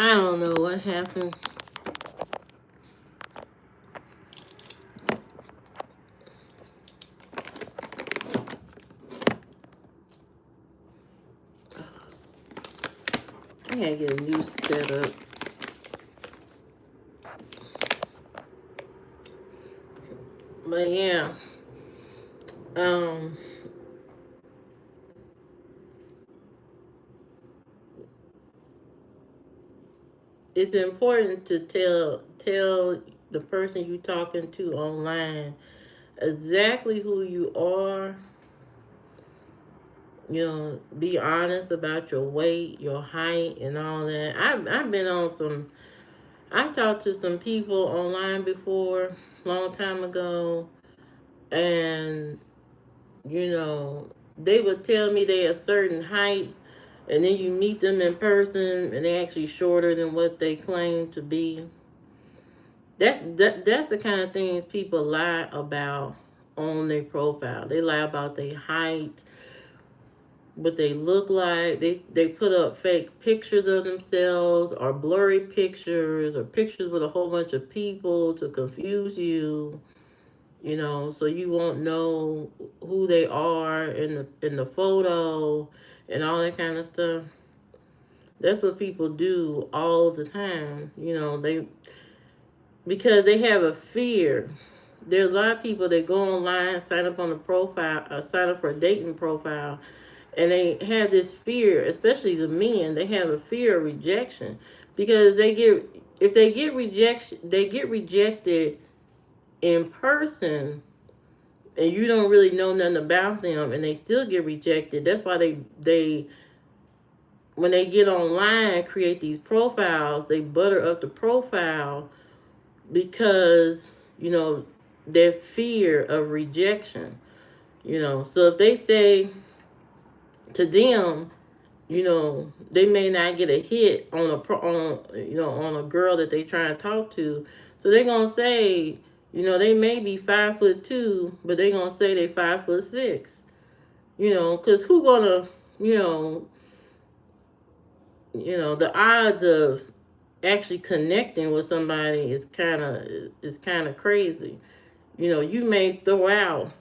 I don't know what happened. I gotta get a new setup. But yeah, um, it's important to tell the person you talking to online exactly who you are. You know, be honest about your weight, your height, and all that. I've been on some. I've talked to some people online before, long time ago, and you know, they would tell me they a certain height, and then you meet them in person, and they actually shorter than what they claim to be. That's the kind of things people lie about on their profile. They lie about their height, what they look like. They put up fake pictures of themselves or blurry pictures or pictures with a whole bunch of people to confuse you, you know, so you won't know who they are in the photo and all that kind of stuff. That's what people do all the time, you know, they because they have a fear. There's a lot of people that go online, sign up on a profile, sign up for a dating profile, and they have this fear, especially the men. They have a fear of rejection because they get if they get rejection, they get rejected in person, and you don't really know nothing about them, and they still get rejected. That's why they when they get online, create these profiles. They butter up the profile because you know their fear of rejection. You know, so if they say to them, you know, they may not get a hit on on a girl that they try to talk to. So they're gonna say, you know, they may be 5'2", but they're gonna say they 5'6". You know, because who gonna, you know, the odds of actually connecting with somebody is kind of crazy. You know, you may throw out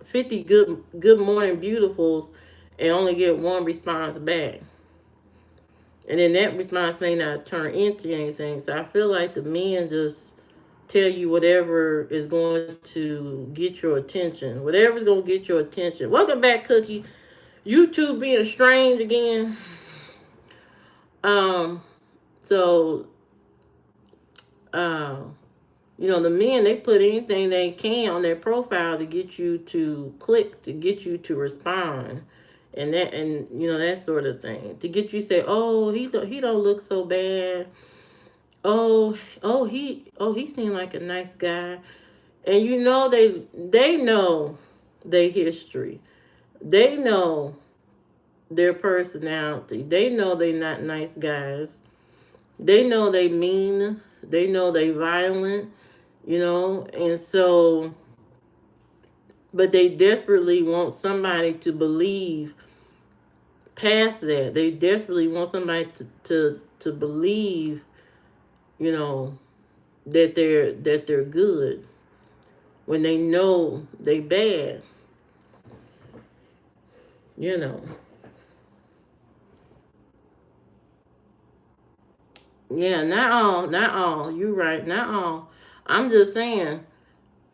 50 good morning beautifuls and only get one response back. And then that response may not turn into anything. So I feel like the men just tell you whatever is going to get your attention. Whatever's going to get your attention. Welcome back, Cookie. YouTube being strange again. Um, so, uh, you know, the men, they put anything they can on their profile to get you to click, to get you to respond. And you know, that sort of thing. To get you to say, oh, he don't look so bad. He seemed like a nice guy. And you know they know their history. They know their personality. They know they not nice guys. They know they mean. They know they violent, you know, and so but they desperately want somebody to believe past that. They desperately want somebody to believe, you know, that they're good when they know they bad, you know. Yeah, not all. You're right, not all. I'm just saying,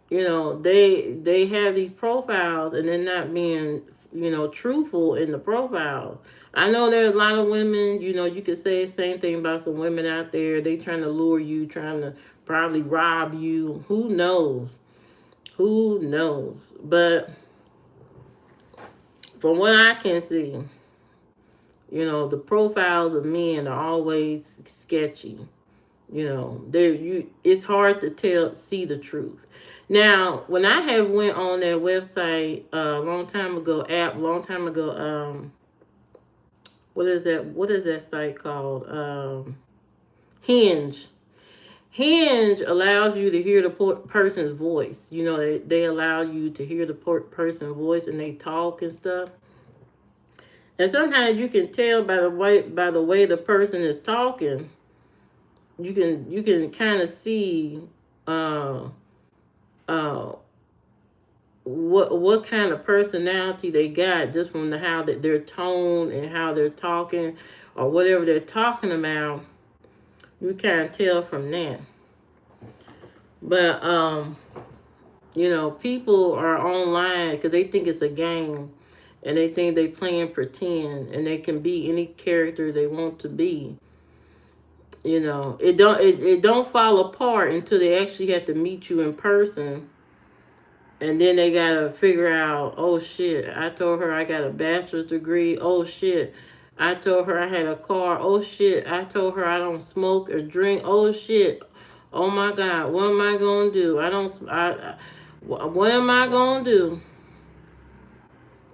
you know, they have these profiles and they're not being, you know, truthful in the profiles. I know there's a lot of women, you know, you could say the same thing about some women out there. They trying to lure you, trying to probably rob you. Who knows? Who knows? But from what I can see, you know, the profiles of men are always sketchy. You know, it's hard to see the truth. Now, when I have went on that website a long time ago, what is that site called? Hinge. Hinge allows you to hear the person's voice. You know, they allow you to hear the person's voice and they talk and stuff. And sometimes you can tell by the way the person is talking. You can kind of see uh uh what kind of personality they got just from the how that their tone and how they're talking or whatever they're talking about. You kind of tell from that. But people are online because they think it's a game, and they think they playing pretend, and they can be any character they want to be. It don't fall apart until they actually have to meet you in person, and then they gotta figure out, oh shit, I told her I got a bachelor's degree. Oh shit, I told her I had a car. Oh shit, I told her I don't smoke or drink. Oh shit, oh my god, what am I gonna do? I don't. What am I gonna do?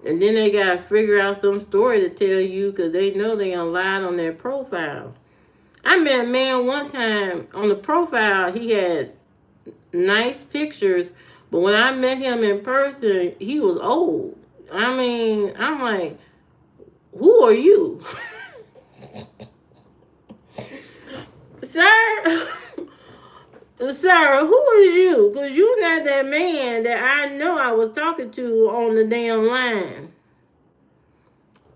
And then they gotta figure out some story to tell you because they know they gonna lie on their profile. I met a man one time on the profile. He had nice pictures, but when I met him in person, he was old. I mean, I'm like, who are you? Sir, sir, who is you? Because you're not that man that I know I was talking to on the damn line.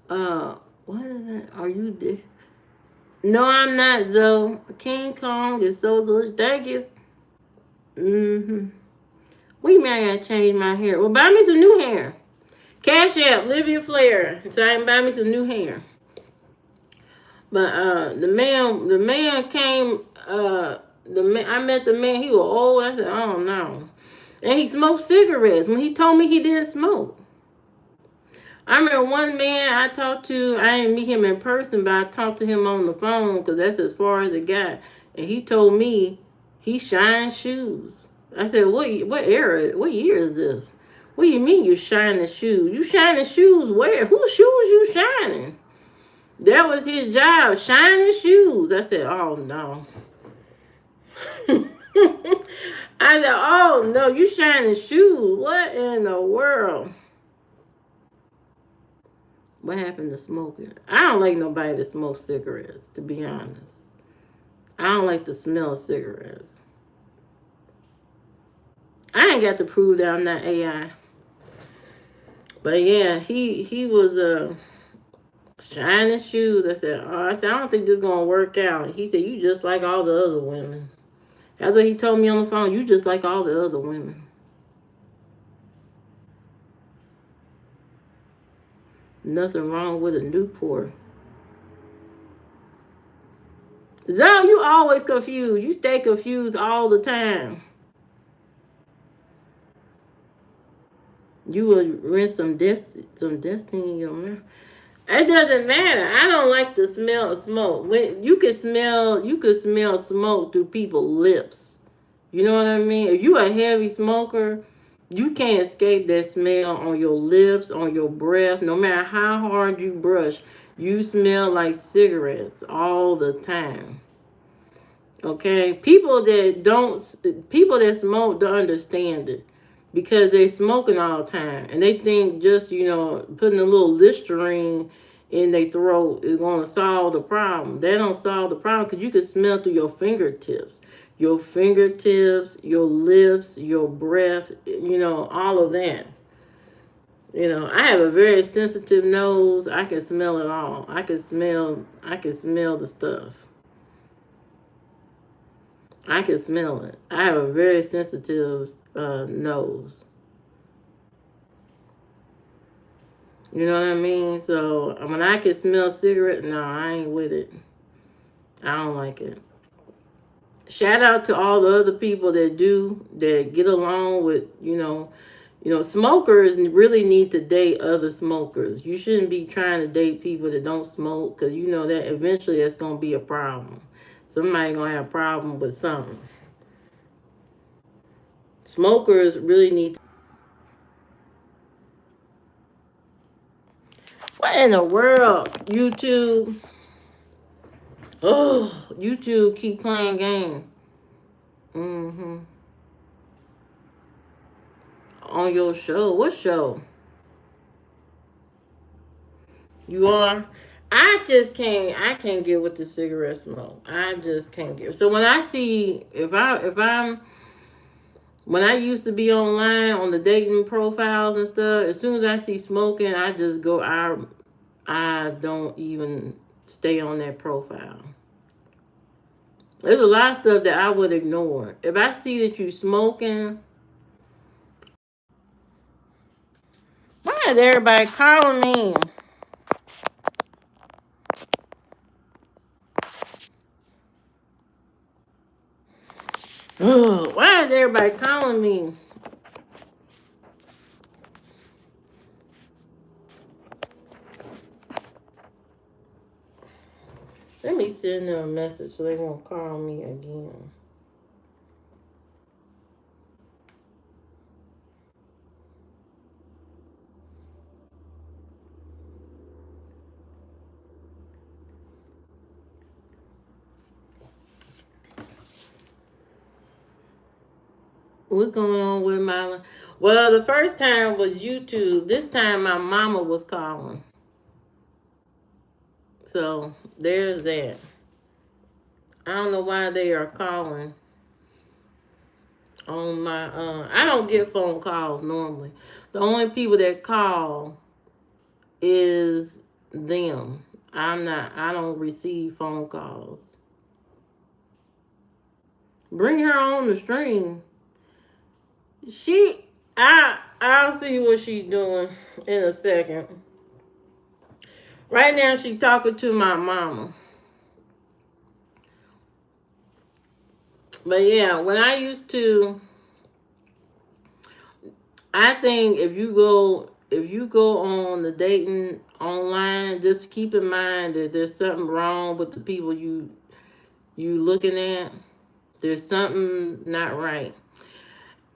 Uh, what is that? Are you there? No, I'm not, Zoe. King Kong is so delicious. Thank you. Mm-hmm. We may have changed my hair. Well, buy me some new hair. Cash App, Livia Flair, so I can buy me some new hair. But the man came. I met the man. He was old. I said, oh no, and he smoked cigarettes. When he told me he didn't smoke, I remember one man I talked to. I didn't meet him in person, but I talked to him on the phone because that's as far as it got. And he told me he shines shoes. I said, what era? What year is this? What do you mean you shining shoes? You shining shoes where? Whose shoes you shining? That was his job, shining shoes. I said, oh no. I said, oh no, you shining shoes. What in the world? What happened to smoking? I don't like nobody that smokes cigarettes, to be honest. I don't like the smell of cigarettes. I ain't got to prove that I'm not AI. But yeah, he was shining shoes. I don't think this is gonna work out. He said, you just like all the other women. That's what he told me on the phone. You just like all the other women. Nothing wrong with a Newport. Zoe, you always confused. You stay confused all the time. You would rinse some destiny in your mouth. It doesn't matter. I don't like the smell of smoke. When you could smell smoke through people's lips. You know what I mean? If you a heavy smoker, you can't escape that smell on your lips, on your breath. No matter how hard you brush, you smell like cigarettes all the time. Okay, people that smoke don't understand it because they're smoking all the time and they think just putting a little Listerine in their throat is going to solve the problem. They don't solve the problem because you can smell through your fingertips, your lips, your breath, all of that. I have a very sensitive nose. I can smell it all. I can smell the stuff. I can smell it. I have a very sensitive nose. You know what I mean? So when I can smell cigarette, no, I ain't with it. I don't like it. Shout out to all the other people that get along with, smokers really need to date other smokers. You shouldn't be trying to date people that don't smoke because you know that eventually that's going to be a problem. Somebody going to have a problem with something. Smokers really need to. What in the world, YouTube? Oh, YouTube keep playing games. Mm-hmm. On your show. What show? You are. I just can't. I can't get with the cigarette smoke. I just can't get. So when I see, if I'm when I used to be online on the dating profiles and stuff, as soon as I see smoking, I just go. I don't even stay on that profile. There's a lot of stuff that I would ignore. If I see that you smoking, why is everybody calling me? Ugh, why is everybody calling me? Let me send them a message so they won't call me again. What's going on with my? Well, the first time was YouTube. This time my mama was calling. So there's that. I don't know why they are calling on my. I don't get phone calls normally. The only people that call is them. I'm not. I don't receive phone calls. Bring her on the stream. She. I'll see what she's doing in a second. Right now, she talking to my mama. But yeah, when I used to, I think if you go on the dating online, just keep in mind that there's something wrong with the people you looking at. There's something not right.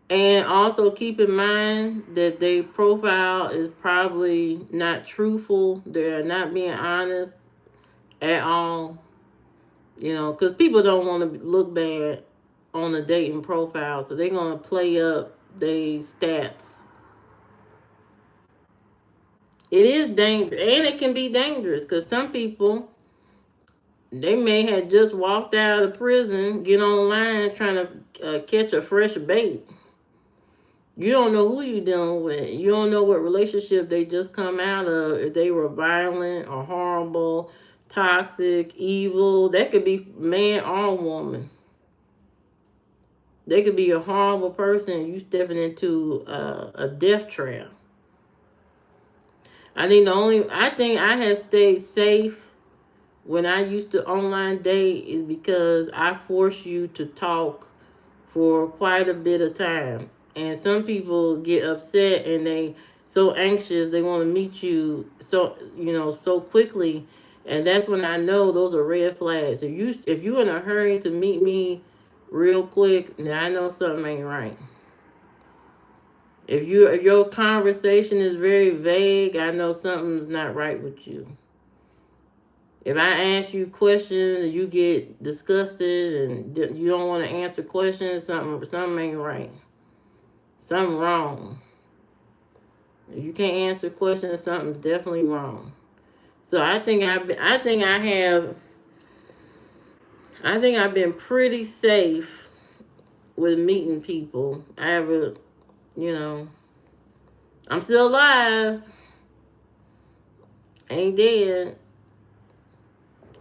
And also keep in mind that their profile is probably not truthful. They're not being honest at all. Because people don't want to look bad on a dating profile, so they're gonna play up their stats. It is dangerous, and it can be dangerous because some people they may have just walked out of prison, get online trying to catch a fresh bait. You don't know who you're dealing with. You don't know what relationship they just come out of. If they were violent or horrible, toxic, evil, that could be man or woman. They could be a horrible person. You stepping into a death trap. I think I have stayed safe when I used to online date is because I force you to talk for quite a bit of time. And some people get upset and they so anxious they want to meet you so quickly, and that's when I know those are red flags. If you in a hurry to meet me real quick, then I know something ain't right. If your conversation is very vague, I know something's not right with you. If I ask you questions and you get disgusted and you don't want to answer questions, something ain't right. Something wrong. If you can't answer questions, something's definitely wrong. So I think I've been pretty safe with meeting people. You know, I'm still alive, ain't dead.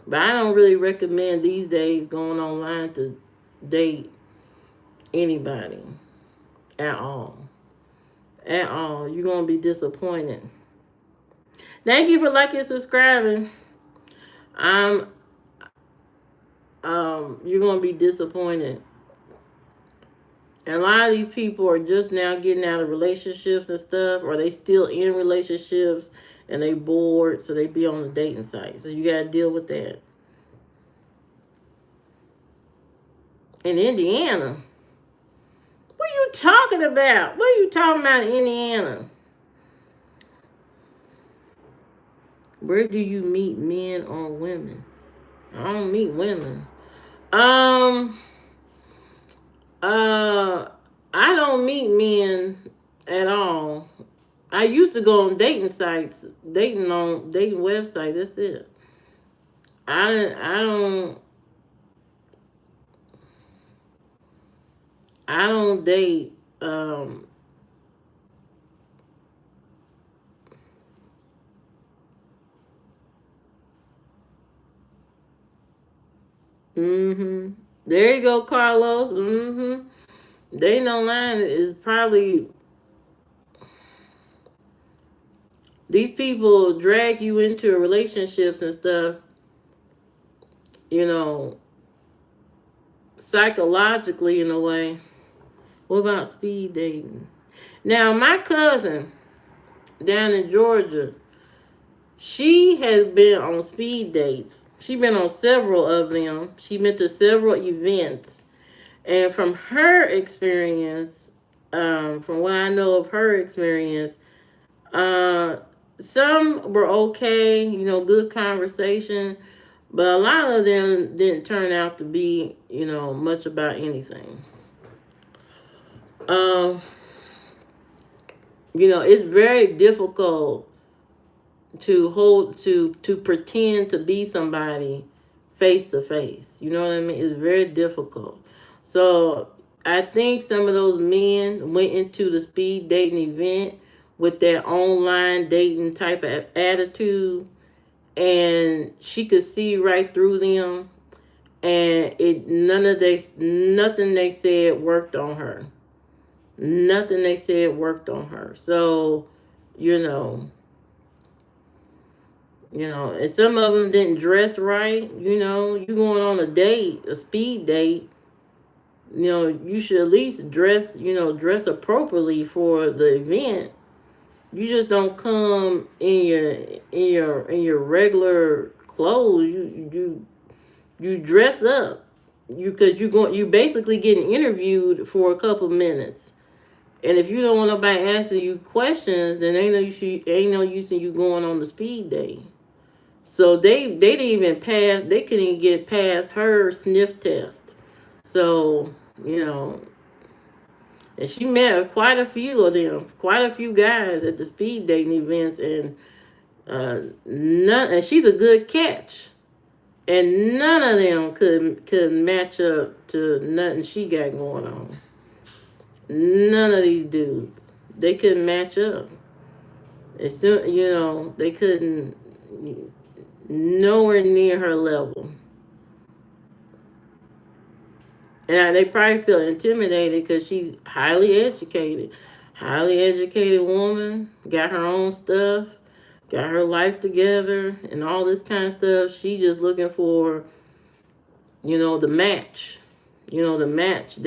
But I don't really recommend these days going online to date anybody at all. At all. You're going to be disappointed. Thank you for liking and subscribing. I'm you're going to be disappointed. And a lot of these people are just now getting out of relationships and stuff, or they still in relationships and they bored, so they be on the dating site. So you got to deal with that. In Indiana, what are you talking about? What are you talking about in Indiana? Where do you meet men or women? I don't meet women. Um, I don't meet men at all. I used to go on dating sites, dating websites. That's it. I don't I don't date. Mm-hmm. There you go, Carlos. Mm-hmm. Dating online is probably, these people drag you into relationships and stuff, you know, psychologically in a way. What about speed dating? Now, my cousin down in Georgia, she has been on speed dates. She's been on several of them. She been to several events. And from her experience, from what I know of her experience, uh, some were okay, good conversation, but a lot of them didn't turn out to be, much about anything. Um, it's very difficult to pretend to be somebody face to face. You know what I mean? It's very difficult. So I think some of those men went into the speed dating event with their online dating type of attitude, and she could see right through them, and nothing they said worked on her. Nothing they said worked on her. So, you know, and some of them didn't dress right. You going on a date, a speed date. You should at least dress appropriately for the event. You just don't come in your regular clothes. You dress up. You basically getting interviewed for a couple minutes. And if you don't want nobody asking you questions, then ain't no use in you going on the speed date. So they didn't even pass. They couldn't even get past her sniff test. So you know, and she met quite a few of them, quite a few guys at the speed dating events, and none. And she's a good catch, and none of them could match up to nothing she got going on. None of these dudes, they couldn't match up. As soon, they couldn't, nowhere near her level. And they probably feel intimidated because she's highly educated woman, got her own stuff, got her life together, and all this kind of stuff. She just looking for, the match, the match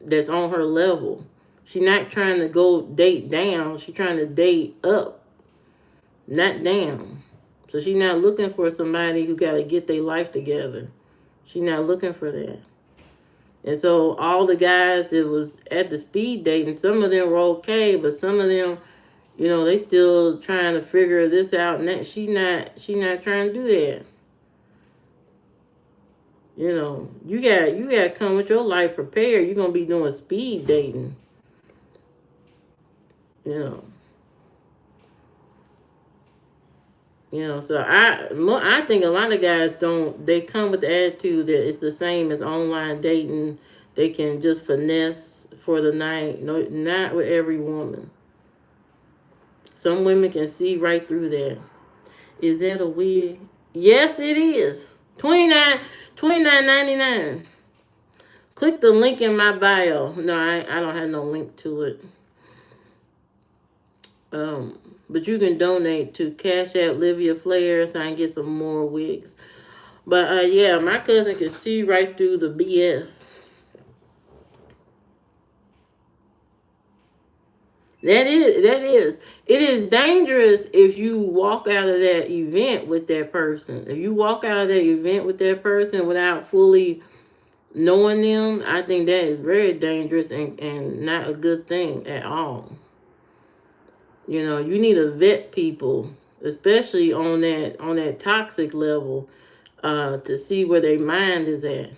that's on her level. She's not trying to go date down. She's trying to date up, not down. So she's not looking for somebody who got to get their life together. She's not looking for that. And so all the guys that was at the speed dating, some of them were okay, but some of them, they still trying to figure this out. And that she's not trying to do that. You got to come with your life prepared. You're gonna be doing speed dating. You know. So I think a lot of guys don't. They come with the attitude that it's the same as online dating. They can just finesse for the night. No, not with every woman. Some women can see right through that. Is that a wig? Yes, it is. 29.99. Click the link in my bio. No, I don't have no link to it. But you can donate to Cash App Livia Flair so I can get some more wigs. But yeah, my cousin can see right through the BS. That is. It is dangerous if you walk out of that event with that person. If you walk out of that event with that person without fully knowing them, I think that is very dangerous and not a good thing at all. You need to vet people, especially on that toxic level, to see where their mind is at.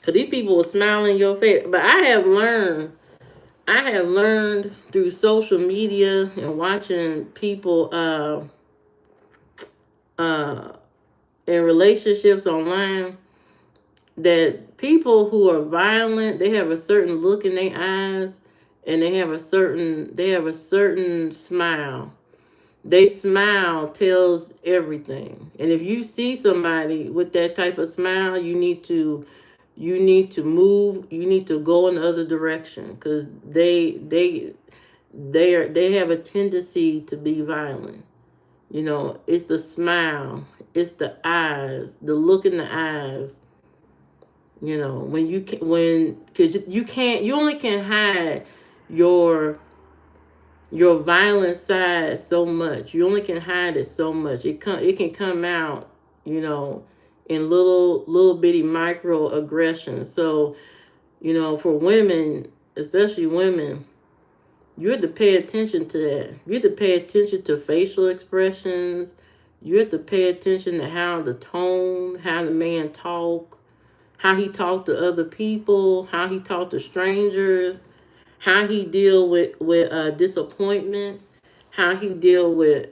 Cause these people will smile in your face. But I have learned I have learned through social media and watching people uh, in relationships online that people who are violent, they have a certain look in their eyes, and they have a certain smile. They smile tells everything. And if you see somebody with that type of smile, you need to move. You need to go in the other direction because they have a tendency to be violent. It's the smile, it's the eyes, the look in the eyes. When you can, when because you can't, you only can hide your violent side so much. You only can hide it so much. It can come out, you know, in little bitty microaggressions. So for women, especially women, you have to pay attention to that. You have to pay attention to facial expressions. You have to pay attention to how the tone, how the man talk, how he talked to other people, how he talked to strangers, how he deal with disappointment, how he deal with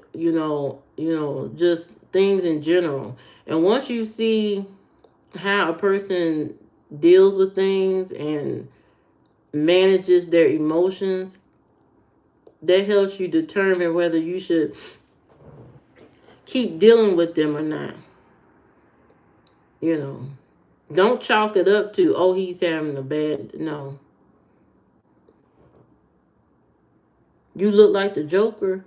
just things in general. And once you see how a person deals with things and manages their emotions, that helps you determine whether you should keep dealing with them or not. You know, don't chalk it up to, oh, he's having a bad. No, you look like the Joker.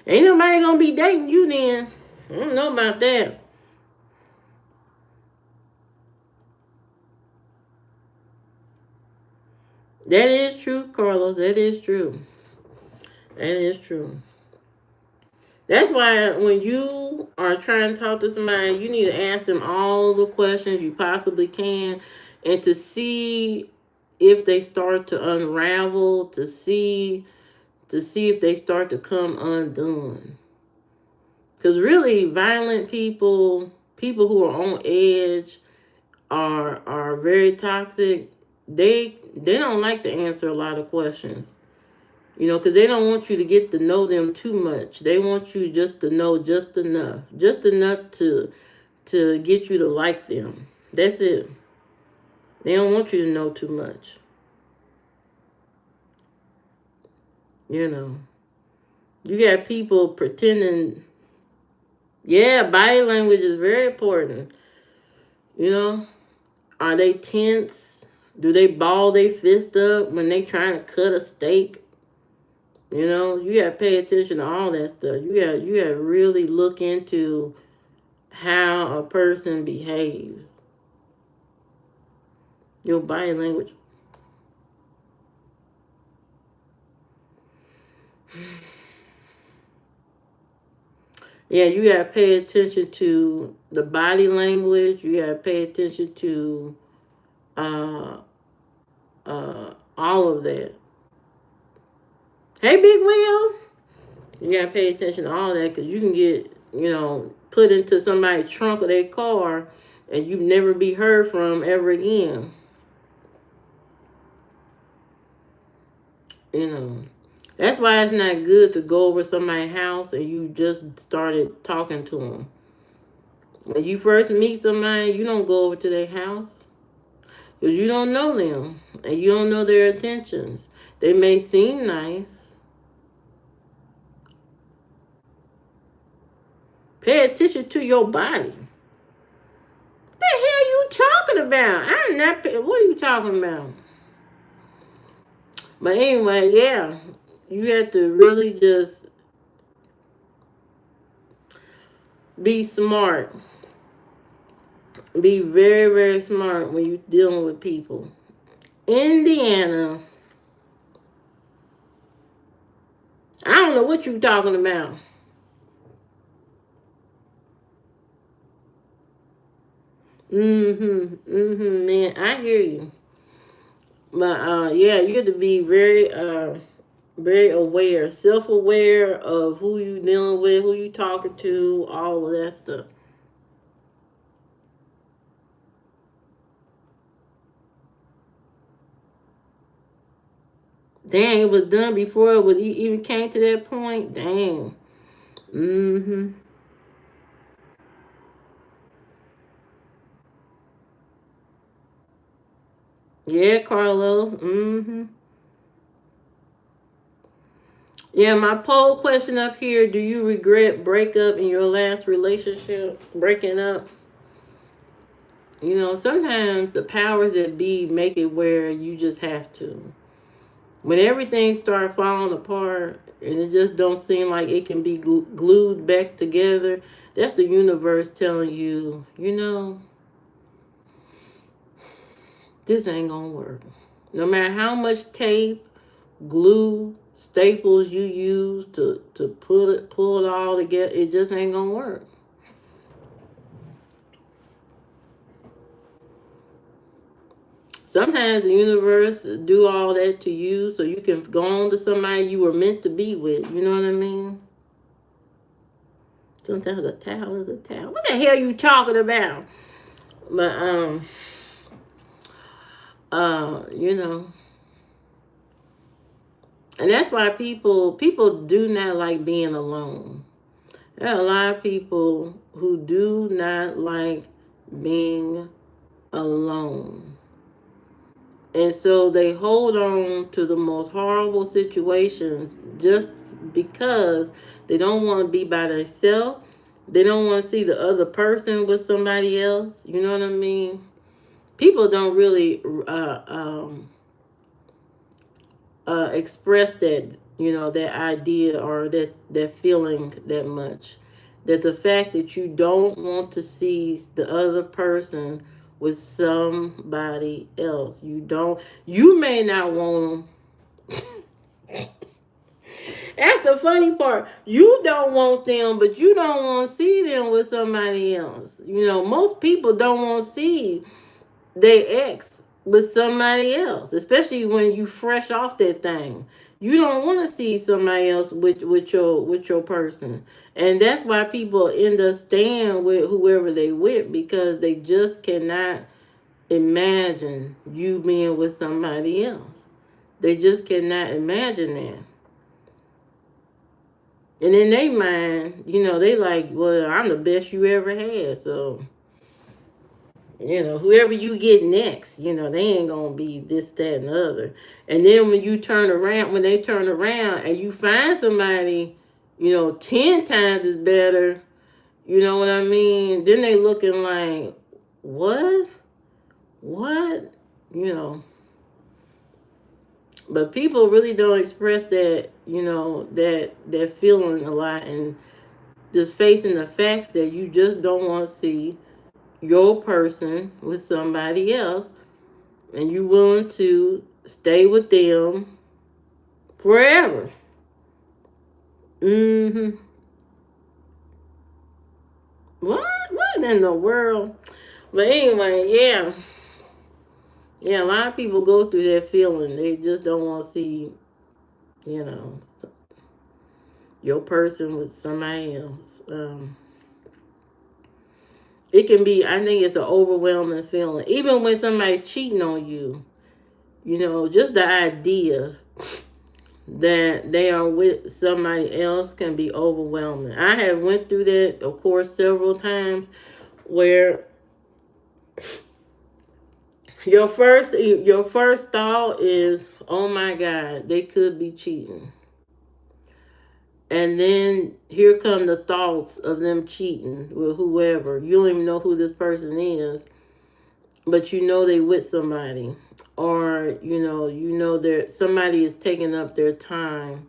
Ain't nobody gonna be dating you then. I don't know about that. That is true, Carlos. That is true. That is true. That's why when you are trying to talk to somebody, you need to ask them all the questions you possibly can, and to see if they start to unravel, to see if they start to come undone. Because really, violent people, people who are on edge, are very toxic. They don't like to answer a lot of questions. Because they don't want you to get to know them too much. They want you just to know just enough to get you to like them. That's it. They don't want you to know too much. You know, you got people pretending. Yeah, body language is very important. You know, are they tense? Do they ball their fist up when they trying to cut a steak? You gotta pay attention to all that stuff. You gotta really look into how a person behaves. Your body language. Yeah, you gotta pay attention to the body language. You gotta pay attention to uh all of that. Hey, Big Wheel. You gotta pay attention to all that because you can get put into somebody's trunk of their car and you never be heard from ever again. You know. That's why it's not good to go over somebody's house and you just started talking to them. When you first meet somebody, you don't go over to their house because you don't know them and you don't know their intentions. They may seem nice. Pay attention to your body. What the hell you talking about? I'm not. What are you talking about? But anyway, yeah, you have to really just be smart. Be very, very smart when you're dealing with people. Indiana. I don't know what you're talking about. Man, I hear you. But yeah, you have to be very aware, self-aware of who you dealing with, who you talking to, all of that stuff. Dang, it was done before it was even came to that point. Dang. Mm-hmm. Yeah, Carlo. Mm-hmm. Yeah, my poll question up here: do you regret breakup in your last relationship? Breaking up. Sometimes the powers that be make it where you just have to. When everything starts falling apart and it just don't seem like it can be glued back together, that's the universe telling you, this ain't gonna work. No matter how much tape, glue, staples you use to pull it all together, it just ain't gonna work. Sometimes the universe do all that to you so you can go on to somebody you were meant to be with. You know what I mean? Sometimes a towel is a towel. What the hell you talking about? But you know, and that's why people do not like being alone. There are a lot of people who do not like being alone. And so they hold on to the most horrible situations just because they don't want to be by themselves. They don't want to see the other person with somebody else. You know what I mean? People don't really express that idea or that feeling that much. That the fact that you don't want to see the other person with somebody else. You may not want them. That's the funny part. You don't want them, but you don't want to see them with somebody else. Most people don't want to see their ex with somebody else, especially when you fresh off that thing. You don't want to see somebody else with your person, and that's why people end up staying with whoever they with because they just cannot imagine you being with somebody else. They just cannot imagine that. And in their mind, they like, well, I'm the best you ever had. So, whoever you get next, they ain't gonna be this, that, and the other. And then when they turn around and you find somebody, 10 times is better, you know what I mean? Then they looking like, what? What? You know. But people really don't express that feeling a lot, and just facing the facts that you just don't want to see your person with somebody else, and you willing to stay with them forever. Mm-hmm. What in the world? But anyway, yeah. Yeah, a lot of people go through that feeling. They just don't want to see, you know, your person with somebody else. It can be, I think it's an overwhelming feeling. Even when somebody cheating on you, just the idea that they are with somebody else can be overwhelming. I have went through that, of course, several times where your first thought is, oh my God, they could be cheating. And then here come the thoughts of them cheating with whoever. You don't even know who this person is, but they with somebody. Or, that somebody is taking up their time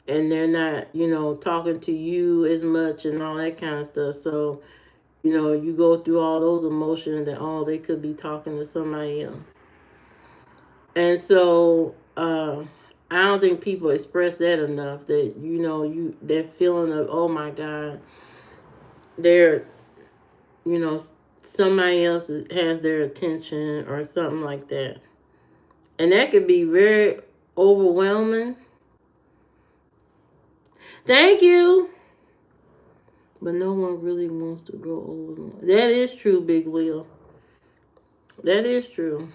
and they're not, talking to you as much and all that kind of stuff. So, you go through all those emotions that, oh, they could be talking to somebody else. And so, I don't think people express that enough, that, that feeling of, oh my God, they're, you know, somebody else has their attention or something like that. And that could be very overwhelming. Thank you. But no one really wants to grow old. That is true, Big Wheel. That is true.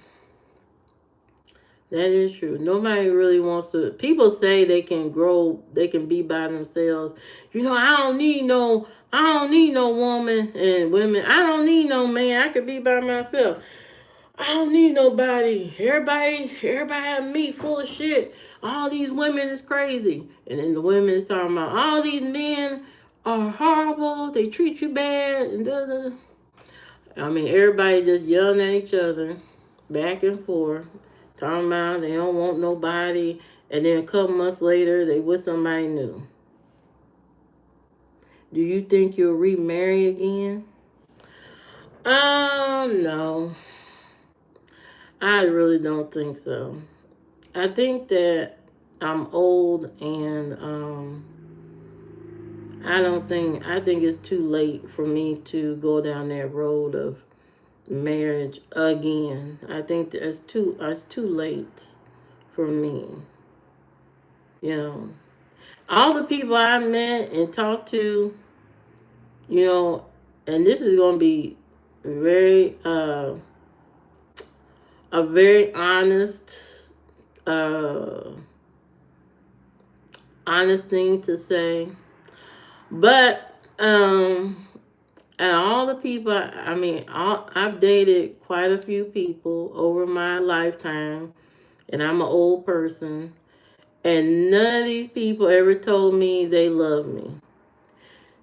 That is true. Nobody really wants to. People say they can grow, they can be by themselves. I don't need no woman and women. I don't need no man. I could be by myself. I don't need nobody. Everybody me full of shit. All these women is crazy. And then the women is talking about all these men are horrible. They treat you bad. And da, da. I mean, everybody just yelling at each other, back and forth, talking about they don't want nobody. And then a couple months later, they with somebody new. Do you think you'll remarry again? No. I really don't think so. I think that I'm old and I think it's too late for me to go down that road of marriage again. I think that's too late for me. You know, all the people I met and talked to, you know, and this is going to be very a very uh honest thing to say. But and all the people, I've dated quite a few people over my lifetime, and I'm an old person, and none of these people ever told me they love me.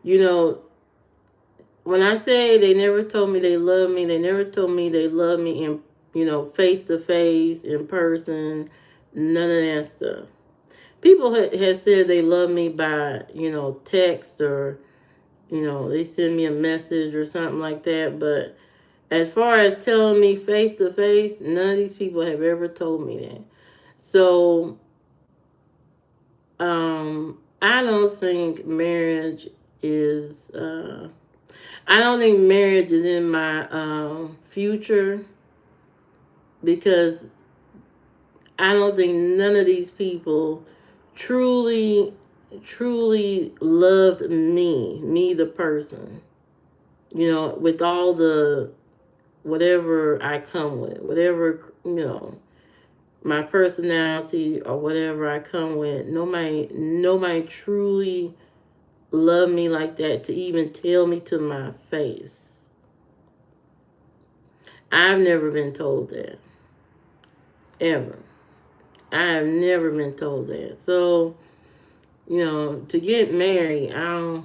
You know, when I say they never told me they love me, they never told me they love me in, face to face, in person, none of that stuff. People had said they love me by, text or, they send me a message or something like that, but as far as telling me face to face, none of these people have ever told me that. So, I don't think marriage is. I don't think marriage is in my future because I don't think none of these people truly, truly loved me the person. With all the whatever I come with, whatever, my personality or whatever I come with, nobody truly loved me like that to even tell me to my face. I've never been told that. Ever. I have never been told that. So, to get married, I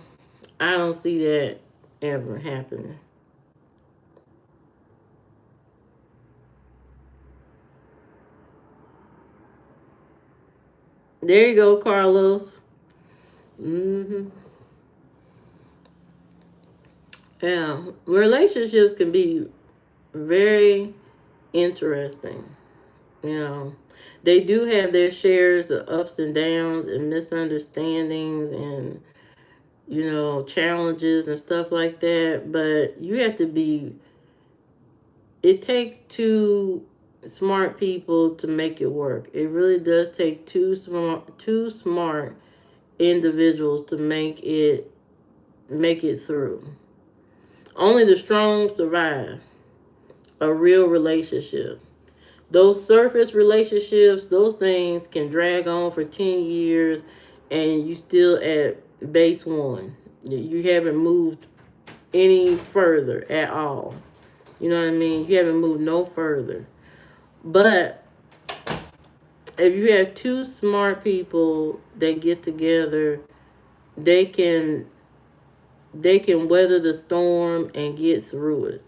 don't see that ever happening. There you go, Carlos. Hmm. Yeah, relationships can be very interesting. You know, they do have their shares of ups and downs and misunderstandings and, challenges and stuff like that. But you have to be, it takes two smart people to make it work. It really does take two smart individuals to make it through. Only the strong survive a real relationship. Those surface relationships, those things can drag on for 10 years and you still at base one. You haven't moved any further at all. You know what I mean? You haven't moved no further. But if you have two smart people that get together, they can they can weather the storm and get through it.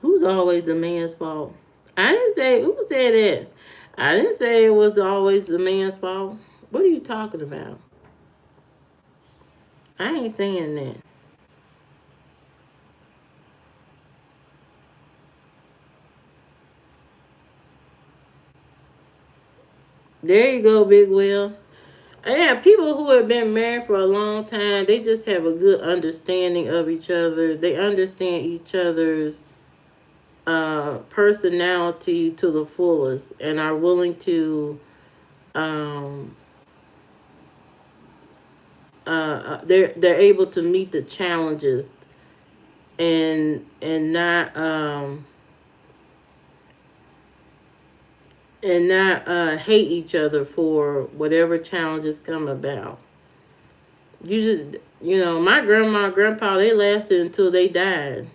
Who's always the man's fault? I didn't say who said that. I didn't say it was always the man's fault. What are you talking about? I ain't saying that. There you go, Big Will. Yeah, people who have been married for a long time, they just have a good understanding of each other. They understand each other's personality to the fullest and are willing to um, they're able to meet the challenges and not hate each other for whatever challenges come about. You just, my grandma and grandpa, they lasted until they died.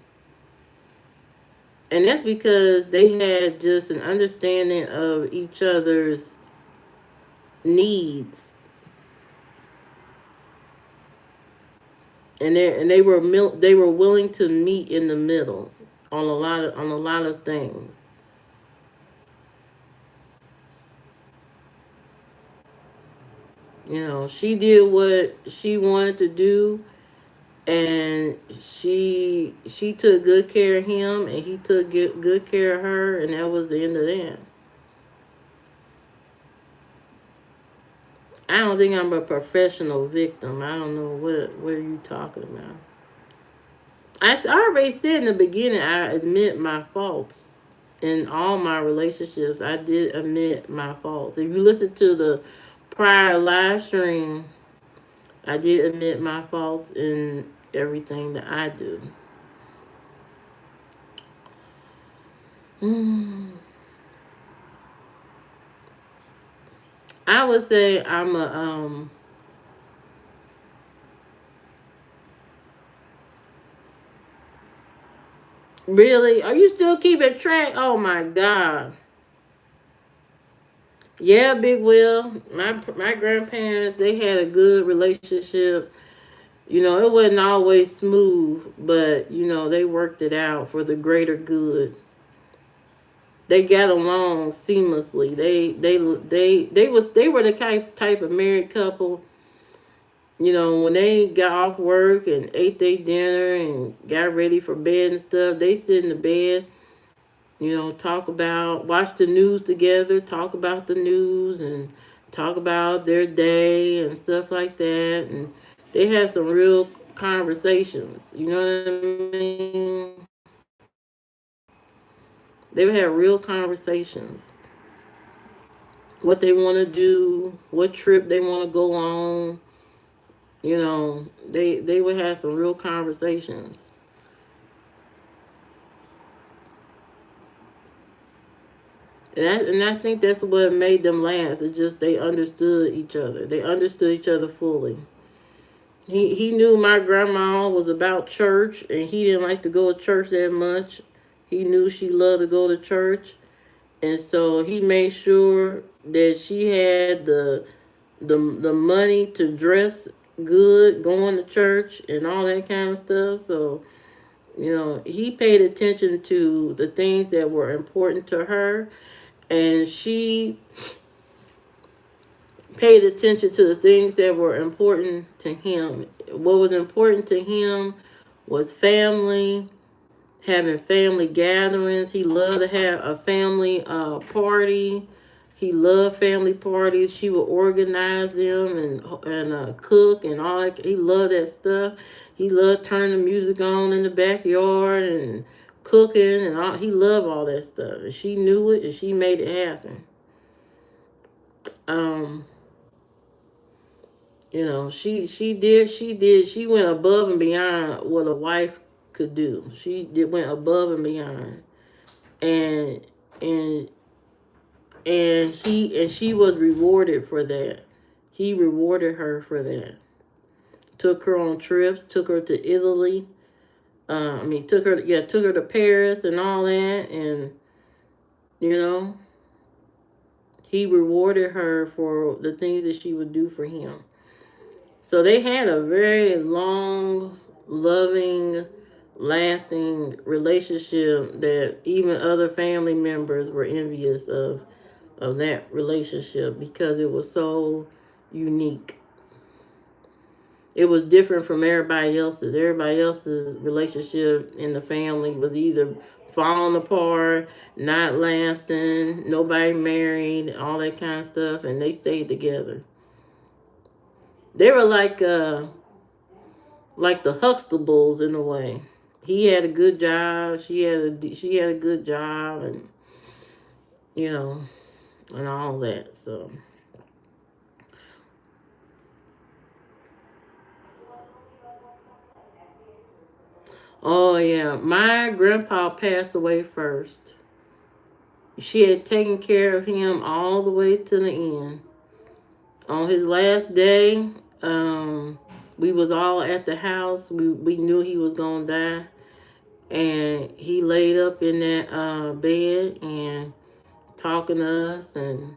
And that's because they had just an understanding of each other's needs, and they were willing to meet in the middle on a lot of things. She did what she wanted to do, and she took good care of him, and he took good care of her, and that was the end of that. I don't think I'm a professional victim. I don't know what are you talking about. I already said in the beginning, I admit my faults in all my relationships. I did admit my faults. If you listen to the prior live stream, I did admit my faults in everything that I do. I would say I'm a really. Are you still keeping track? Oh my god. Yeah, Big Will. My grandparents, they had a good relationship. It wasn't always smooth, but they worked it out for the greater good. They got along seamlessly. They were the type of married couple. When they got off work and ate their dinner and got ready for bed and stuff, they sit in the bed, watch the news together, talk about the news and talk about their day and stuff like that. And they have some real conversations. You know what I mean? They would have real conversations. What they want to do, what trip they want to go on. They would have some real conversations. And I think that's what made them last. It's just they understood each other. They understood each other fully. He knew my grandma was about church, and he didn't like to go to church that much. He knew she loved to go to church, and so he made sure that she had the money to dress good, going to church, and all that kind of stuff. So he paid attention to the things that were important to her, and she paid attention to the things that were important to him. What was important to him was family, having family gatherings. He loved to have a family party. He loved family parties. She would organize them and cook and all that. He loved that stuff. He loved turning the music on in the backyard and cooking and all. He loved all that stuff. And she knew it, and she made it happen. Um, she went above and beyond what a wife could do. Went above and beyond, and and and she was rewarded for that. He rewarded her for that. Took her on trips. Took her to Italy. Took her to Paris and all that, and you know, he rewarded her for the things that she would do for him. So they had a very long, loving, lasting relationship that even other family members were envious of that relationship because it was so unique. It was different from everybody else's. Everybody else's relationship in the family was either falling apart, not lasting, nobody married, all that kind of stuff, and they stayed together. They were like the Huxtables in a way. He had a good job. She had a good job, and you know, and all that. So, Oh yeah, my grandpa passed away first. She had taken care of him all the way to the end. On his last day, we was all at the house. We knew he was gonna die, and he laid up in that bed and talking to us, and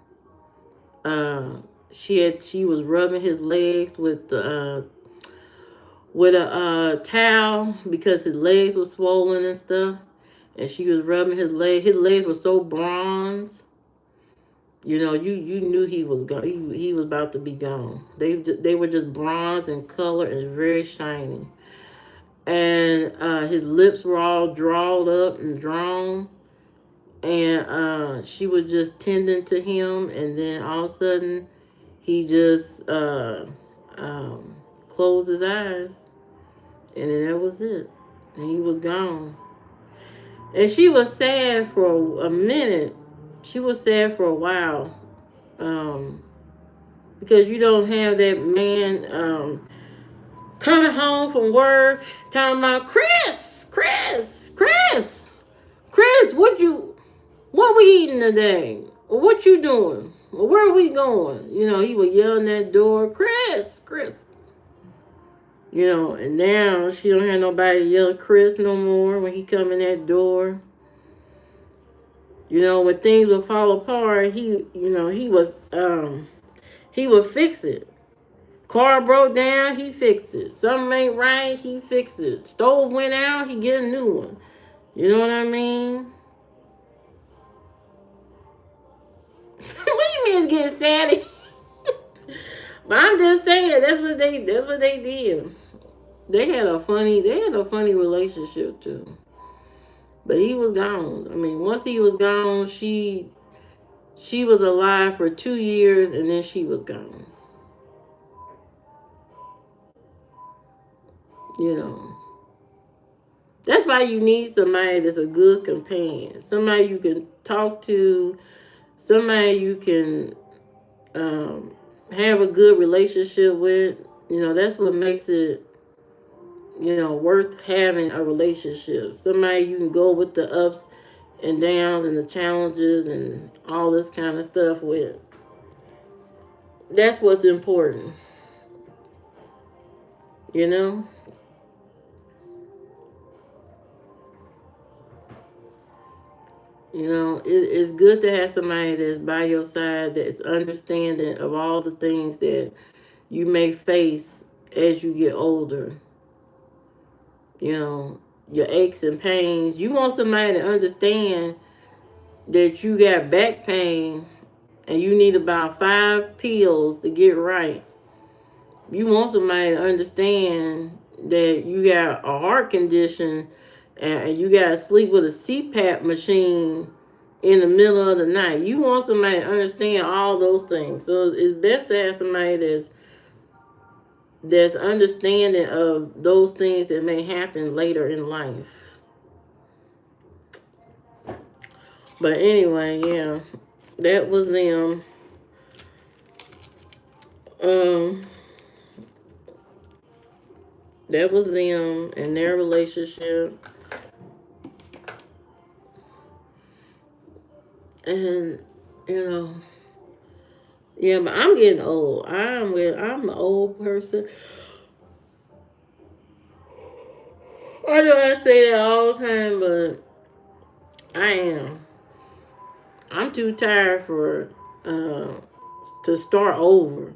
uh, she was rubbing his legs with a towel because his legs were swollen and stuff, and she was rubbing his leg. His legs were so bronze. You know, you knew he was gone. He was about to be gone. They were just bronze in color and very shiny. And his lips were all drawled up and drawn. And she was just tending to him, and then all of a sudden he just um, closed his eyes, and then that was it. And he was gone. And she was sad for a minute. She was sad for a while. Um, because you don't have that man coming home from work talking about Chris, what we eating today? What you doing? Where are we going? You know, he was yelling at the door, Chris. You know, and now she don't have nobody yell Chris no more when he come in that door. You know, when things would fall apart, he would fix it. Car broke down, he fixed it. Something ain't right, he fixed it. Stove went out, he get a new one. You know what I mean? What do you mean it's getting sad? But I'm just saying that's what they did. They had a funny relationship too. But he was gone. I mean, once he was gone, she was alive for 2 years and then she was gone. You know. That's why you need somebody that's a good companion. Somebody you can talk to, somebody you can have a good relationship with. You know, that's what makes it, you know, worth having a relationship. Somebody you can go with the ups and downs and the challenges and all this kind of stuff with. That's what's important, you know? You know, it's good to have somebody that's by your side that's understanding of all the things that you may face as you get older. You know, your aches and pains. You want somebody to understand that you got back pain and you need about 5 pills to get right. You want somebody to understand that you got a heart condition and you got to sleep with a CPAP machine in the middle of the night. You want somebody to understand all those things. So it's best to have somebody that's understanding of those things that may happen later in life. But anyway, yeah, that was them. Um, that was them and their relationship. And you know, yeah, but I'm getting old. I'm an old person. I know I say that all the time, but I am. I'm too tired for uh, to start over.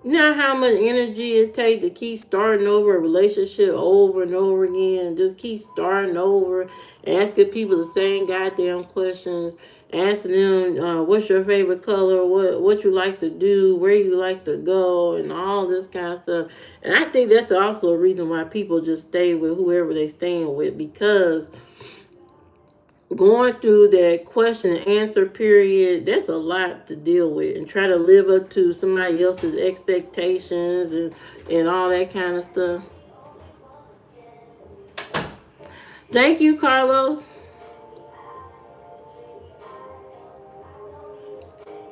You know how much energy it takes to keep starting over a relationship over and over again? Just keep starting over, asking people the same goddamn questions, asking them what's your favorite color, what you like to do, where you like to go, and all this kind of stuff. And I think that's also a reason why people just stay with whoever they staying with, because going through that question and answer period, that's a lot to deal with, and try to live up to somebody else's expectations and all that kind of stuff. Thank you, Carlos.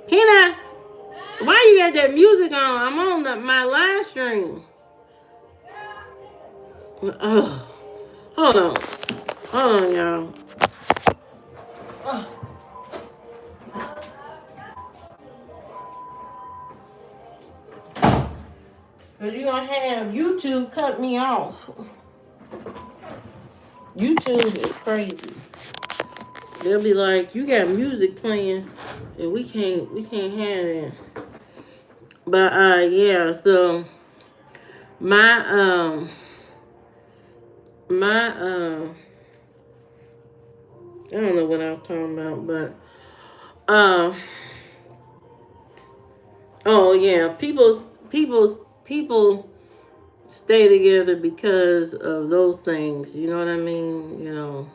Can I? Why you got that music on? I'm on my live stream. Oh, Hold on. Hold on, y'all. Because you're going to have YouTube cut me off. YouTube is crazy. They'll be like, you got music playing and we can't have that. But yeah, so my my I don't know what I was talking about, but uh oh yeah, people stay together because of those things, you know what I mean? You know.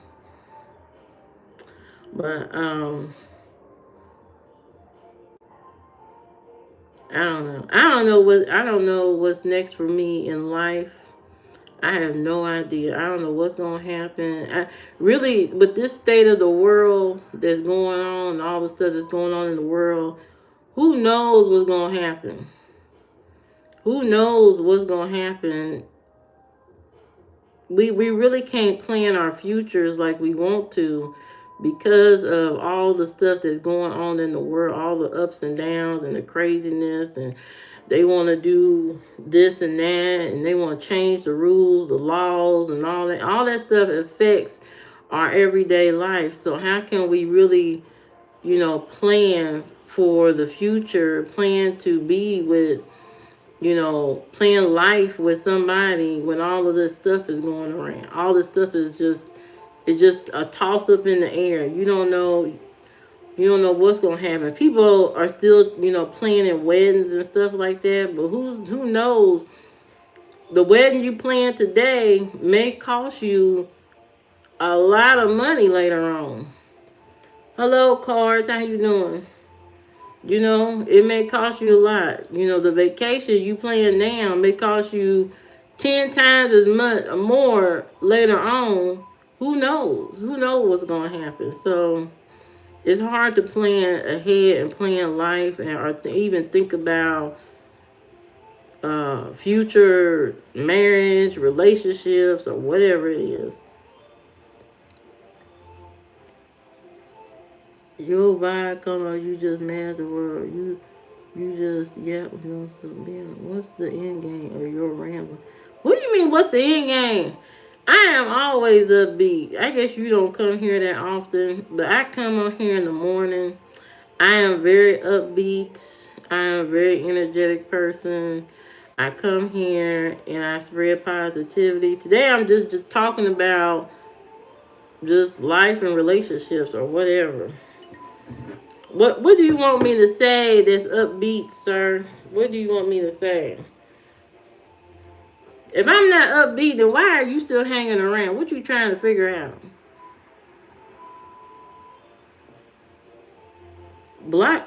But I don't know. I don't know what's next for me in life. I have no idea. I don't know what's gonna happen. Really, with this state of the world that's going on, all the stuff that's going on in the world, who knows what's gonna happen? Who knows what's gonna happen? We really can't plan our futures like we want to because of all the stuff that's going on in the world, all the ups and downs and the craziness, and they want to do this and that, and they want to change the rules, the laws, and all that. All that stuff affects our everyday life. So how can we really, plan for the future, plan to be with, plan life with somebody when all of this stuff is going around? All this stuff is just, it's just a toss up in the air. You don't know what's gonna happen. People are still, planning weddings and stuff like that. But who knows? The wedding you plan today may cost you a lot of money later on. Hello, cards. How you doing? It may cost you a lot. The vacation you plan now may cost you 10 times as much or more later on. Who knows? Who knows what's gonna happen? So it's hard to plan ahead and plan life or even think about future marriage, relationships, or whatever it is. Your vibe color, you just mad the world. You just what's the end game of your ramble? What do you mean? What's the end game? I am always upbeat. I guess you don't come here that often, but I come on here in the morning. I am very upbeat. I am a very energetic person. I come here and I spread positivity. Today I'm just talking about just life and relationships or whatever. What do you want me to say that's upbeat, sir? What do you want me to say? If I'm not upbeat, then why are you still hanging around? What you trying to figure out? Block.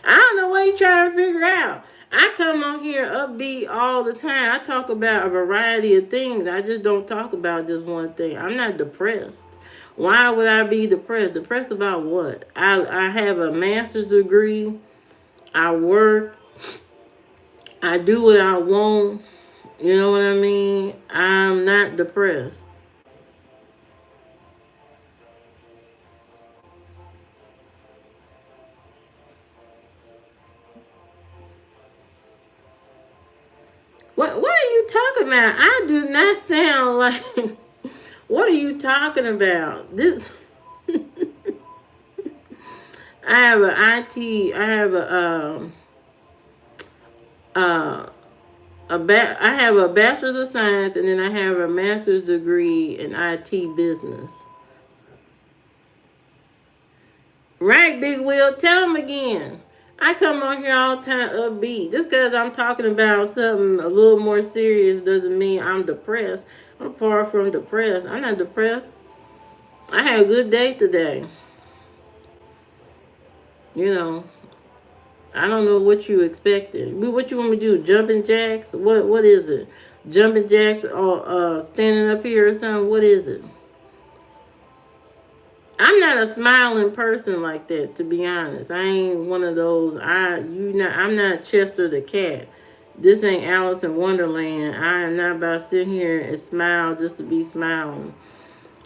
I don't know what you trying to figure out. I come on here upbeat all the time. I talk about a variety of things. I just don't talk about just one thing. I'm not depressed. Why would I be depressed? Depressed about what? I have a master's degree. I work. I do what I want. You know what I mean? I'm not depressed. What are you talking about? I do not sound like what are you talking about? This I have an IT, I have uh I have a bachelor's of science, and then I have a master's degree in IT business. Right, Big Will? Tell him again. I come on here all the time upbeat. Just because I'm talking about something a little more serious doesn't mean I'm depressed. I'm far from depressed. I'm not depressed. I had a good day today. You know, I don't know what you expected. What you want me to do? Jumping jacks? What is it? Jumping jacks or standing up here or something? What is it? I'm not a smiling person like that, to be honest. I ain't one of those. I'm not Chester the cat. This ain't Alice in Wonderland. I am not about to sit here and smile just to be smiling.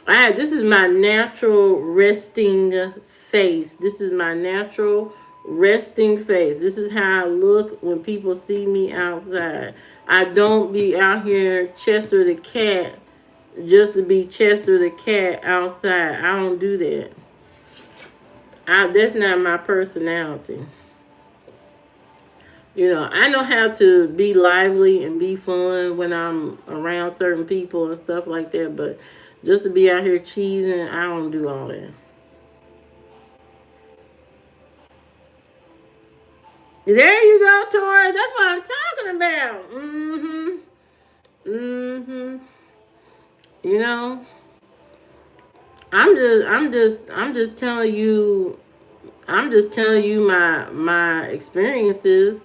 This is my natural resting face. This is my natural resting face. This is how I look when people see me outside. I don't be out here Chester the cat just to be Chester the cat outside. I don't do that. That's not my personality. I know how to be lively and be fun when I'm around certain people and stuff like that, but just to be out here cheesing, I don't do all that. There you go, Taurus. That's what I'm talking about. You know, I'm just telling you. I'm just telling you my experiences.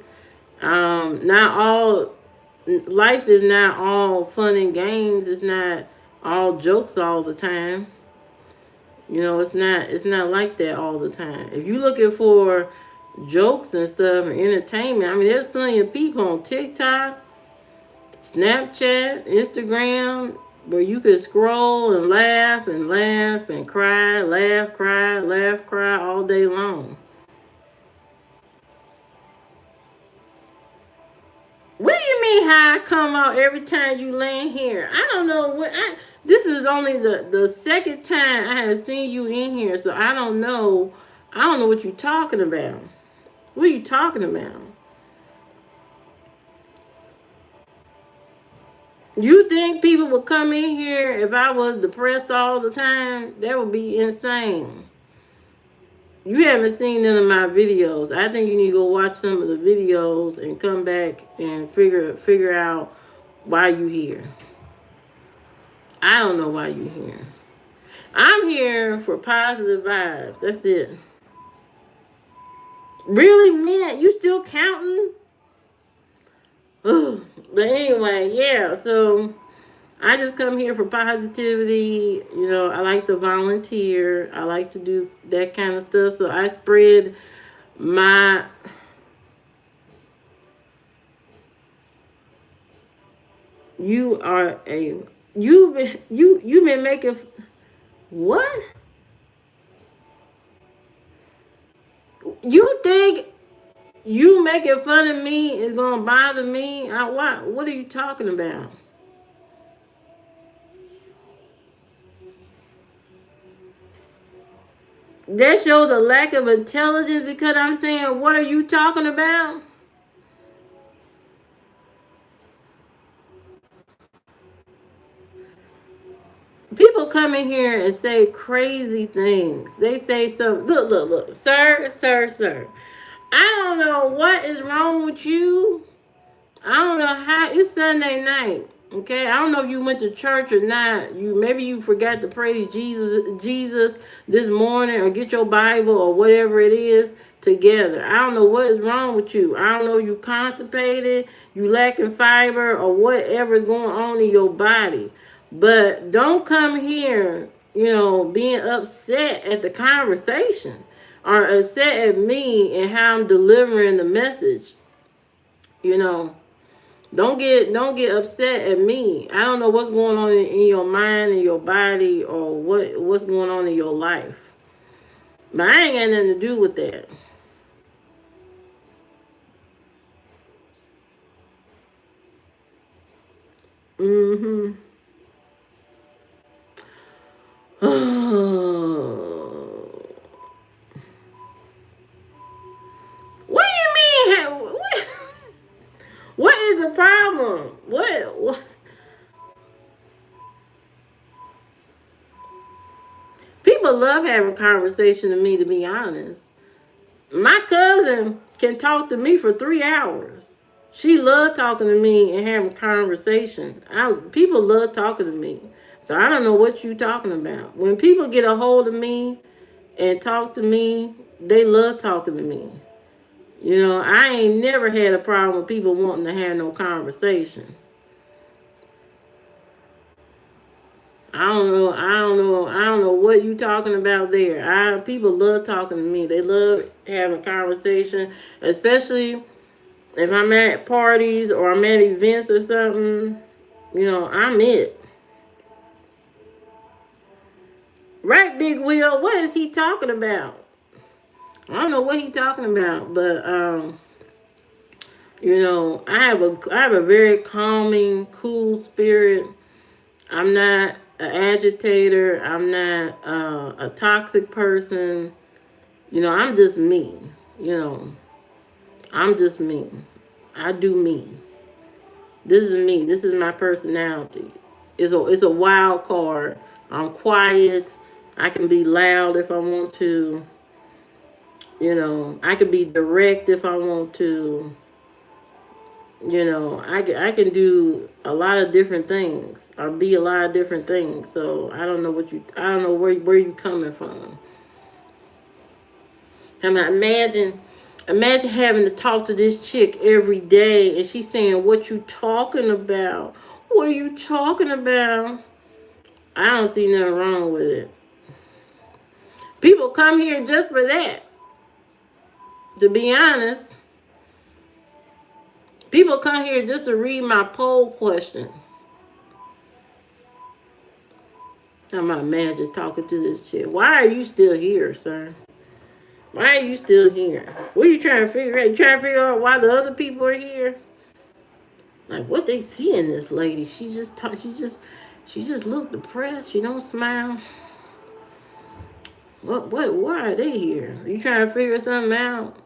Not all life is not all fun and games. It's not all jokes all the time. It's not like that all the time. If you're looking for jokes and stuff and entertainment, I mean, there's plenty of people on TikTok, Snapchat, Instagram, where you could scroll and laugh and cry, laugh, cry all day long. What do you mean how I come out every time you land here? I don't know this is only the second time I have seen you in here, so I don't know. I don't know what you're talking about. What are you talking about? You think people would come in here if I was depressed all the time? That would be insane. You haven't seen none of my videos. I think you need to go watch some of the videos and come back and figure out why you here. I don't know why you here. I'm here for positive vibes. That's it. Really, man? You still counting? Ugh. But anyway, yeah. So I just come here for positivity. I like to volunteer. I like to do that kind of stuff. So I spread my you are a you've been making what? You think you making fun of me is gonna bother me? What are you talking about? That shows a lack of intelligence because I'm saying, what are you talking about? People come in here and say crazy things. They say some look, sir. I don't know what is wrong with you. I don't know how it's Sunday night. Okay, I don't know if you went to church or not. Maybe you forgot to pray Jesus this morning, or get your Bible or whatever it is together. I don't know what is wrong with you. I don't know you constipated, you lacking fiber, or whatever is going on in your body. But don't come here, being upset at the conversation or upset at me and how I'm delivering the message. You know, don't get upset at me. I don't know what's going on in your mind and your body, or what's going on in your life. But I ain't got nothing to do with that. Mm-hmm. What do you mean? What is the problem? What? People love having conversation with me, to be honest. My cousin can talk to me for 3 hours. She loved talking to me and having conversation. People love talking to me. So I don't know what you're talking about. When people get a hold of me and talk to me, they love talking to me. I ain't never had a problem with people wanting to have no conversation. I don't know what you talking about there. People love talking to me. They love having conversation, especially If I'm at parties or I'm at events or something, I'm it. Right, Big Will? What is he talking about? I don't know what he's talking about, but I have a very calming, cool spirit. I'm not an agitator. I'm not a toxic person. I'm just me. You know, I'm just me. I do me. This is me. This is my personality. It's a wild card. I'm quiet. I can be loud if I want to. I can be direct if I want to. I can do a lot of different things or be a lot of different things. So I don't know where you coming from. Imagine having to talk to this chick every day and she's saying, "What you talking about? What are you talking about?" I don't see nothing wrong with it. People come here just for that. To be honest, people come here just to read my poll question. I'm not mad just talking to this chick. Why are you still here, sir? Why are you still here? What are you trying to figure out? You trying to figure out why the other people are here? Like what they see in this lady? She just look depressed. She don't smile. What? Why are they here? Are you trying to figure something out?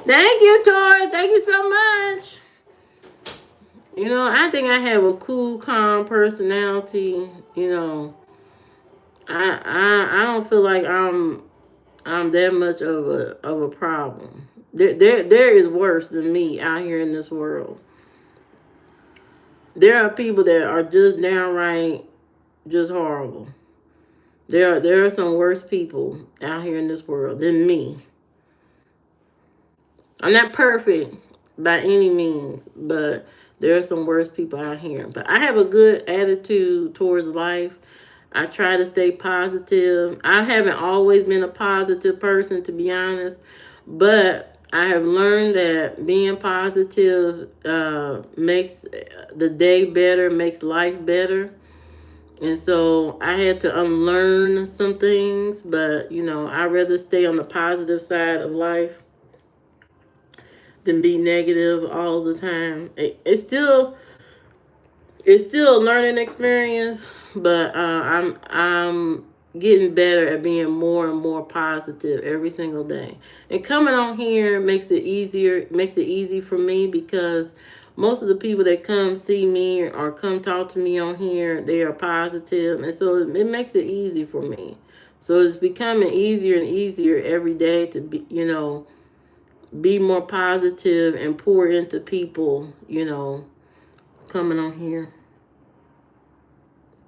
Thank you, Tori. Thank you so much. I think I have a cool, calm personality. I don't feel like I'm that much of a problem. There is worse than me out here in this world. There are people that are just downright just horrible. There are some worse people out here in this world than me. I'm not perfect by any means, but there are some worse people out here. But I have a good attitude towards life. I try to stay positive. I haven't always been a positive person, to be honest, but I have learned that being positive makes the day better, makes life better. And so I had to unlearn some things, but I'd rather stay on the positive side of life than be negative all the time. It's still a learning experience, but I'm getting better at being more and more positive every single day. And coming on here makes it easier, makes it easy for me because most of the people that come see me or come talk to me on here, they are positive, and so it makes it easy for me. So it's becoming easier and easier every day to be more positive and pour into people, coming on here.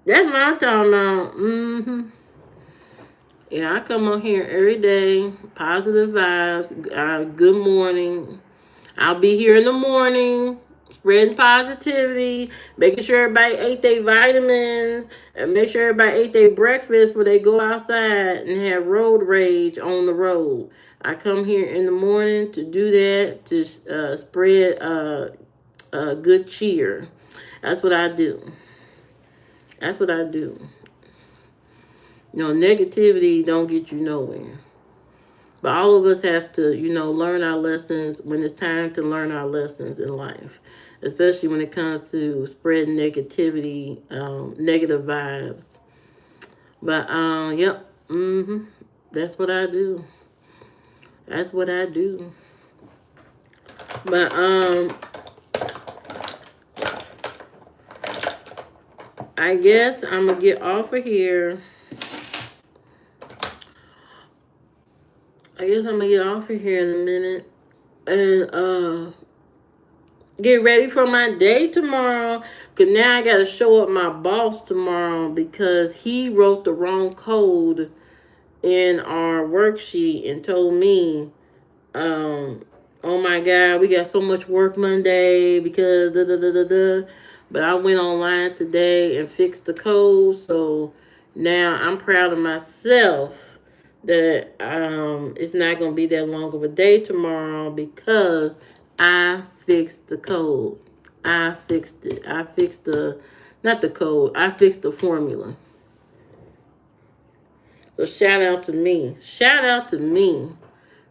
That's what I'm talking about. Yeah, I come on here every day, positive vibes, good morning. I'll be here in the morning, spreading positivity, making sure everybody ate their vitamins, and make sure everybody ate their breakfast before they go outside and have road rage on the road. I come here in the morning to do that, to spread good cheer. That's what I do. That's what I do. Negativity don't get you nowhere. But all of us have to, learn our lessons when it's time to learn our lessons in life, especially when it comes to spreading negativity, negative vibes. But, yep, that's what I do. That's what I do. But, I guess I'm going to get off of here. In a minute and get ready for my day tomorrow. Cause now I gotta show up my boss tomorrow because he wrote the wrong code in our worksheet and told me, oh my God, we got so much work Monday because da da da da da. But I went online today and fixed the code, so now I'm proud of myself that it's not going to be that long of a day tomorrow because I fixed the code. I fixed it. I fixed the, not the code, I fixed the formula. So shout out to me. Shout out to me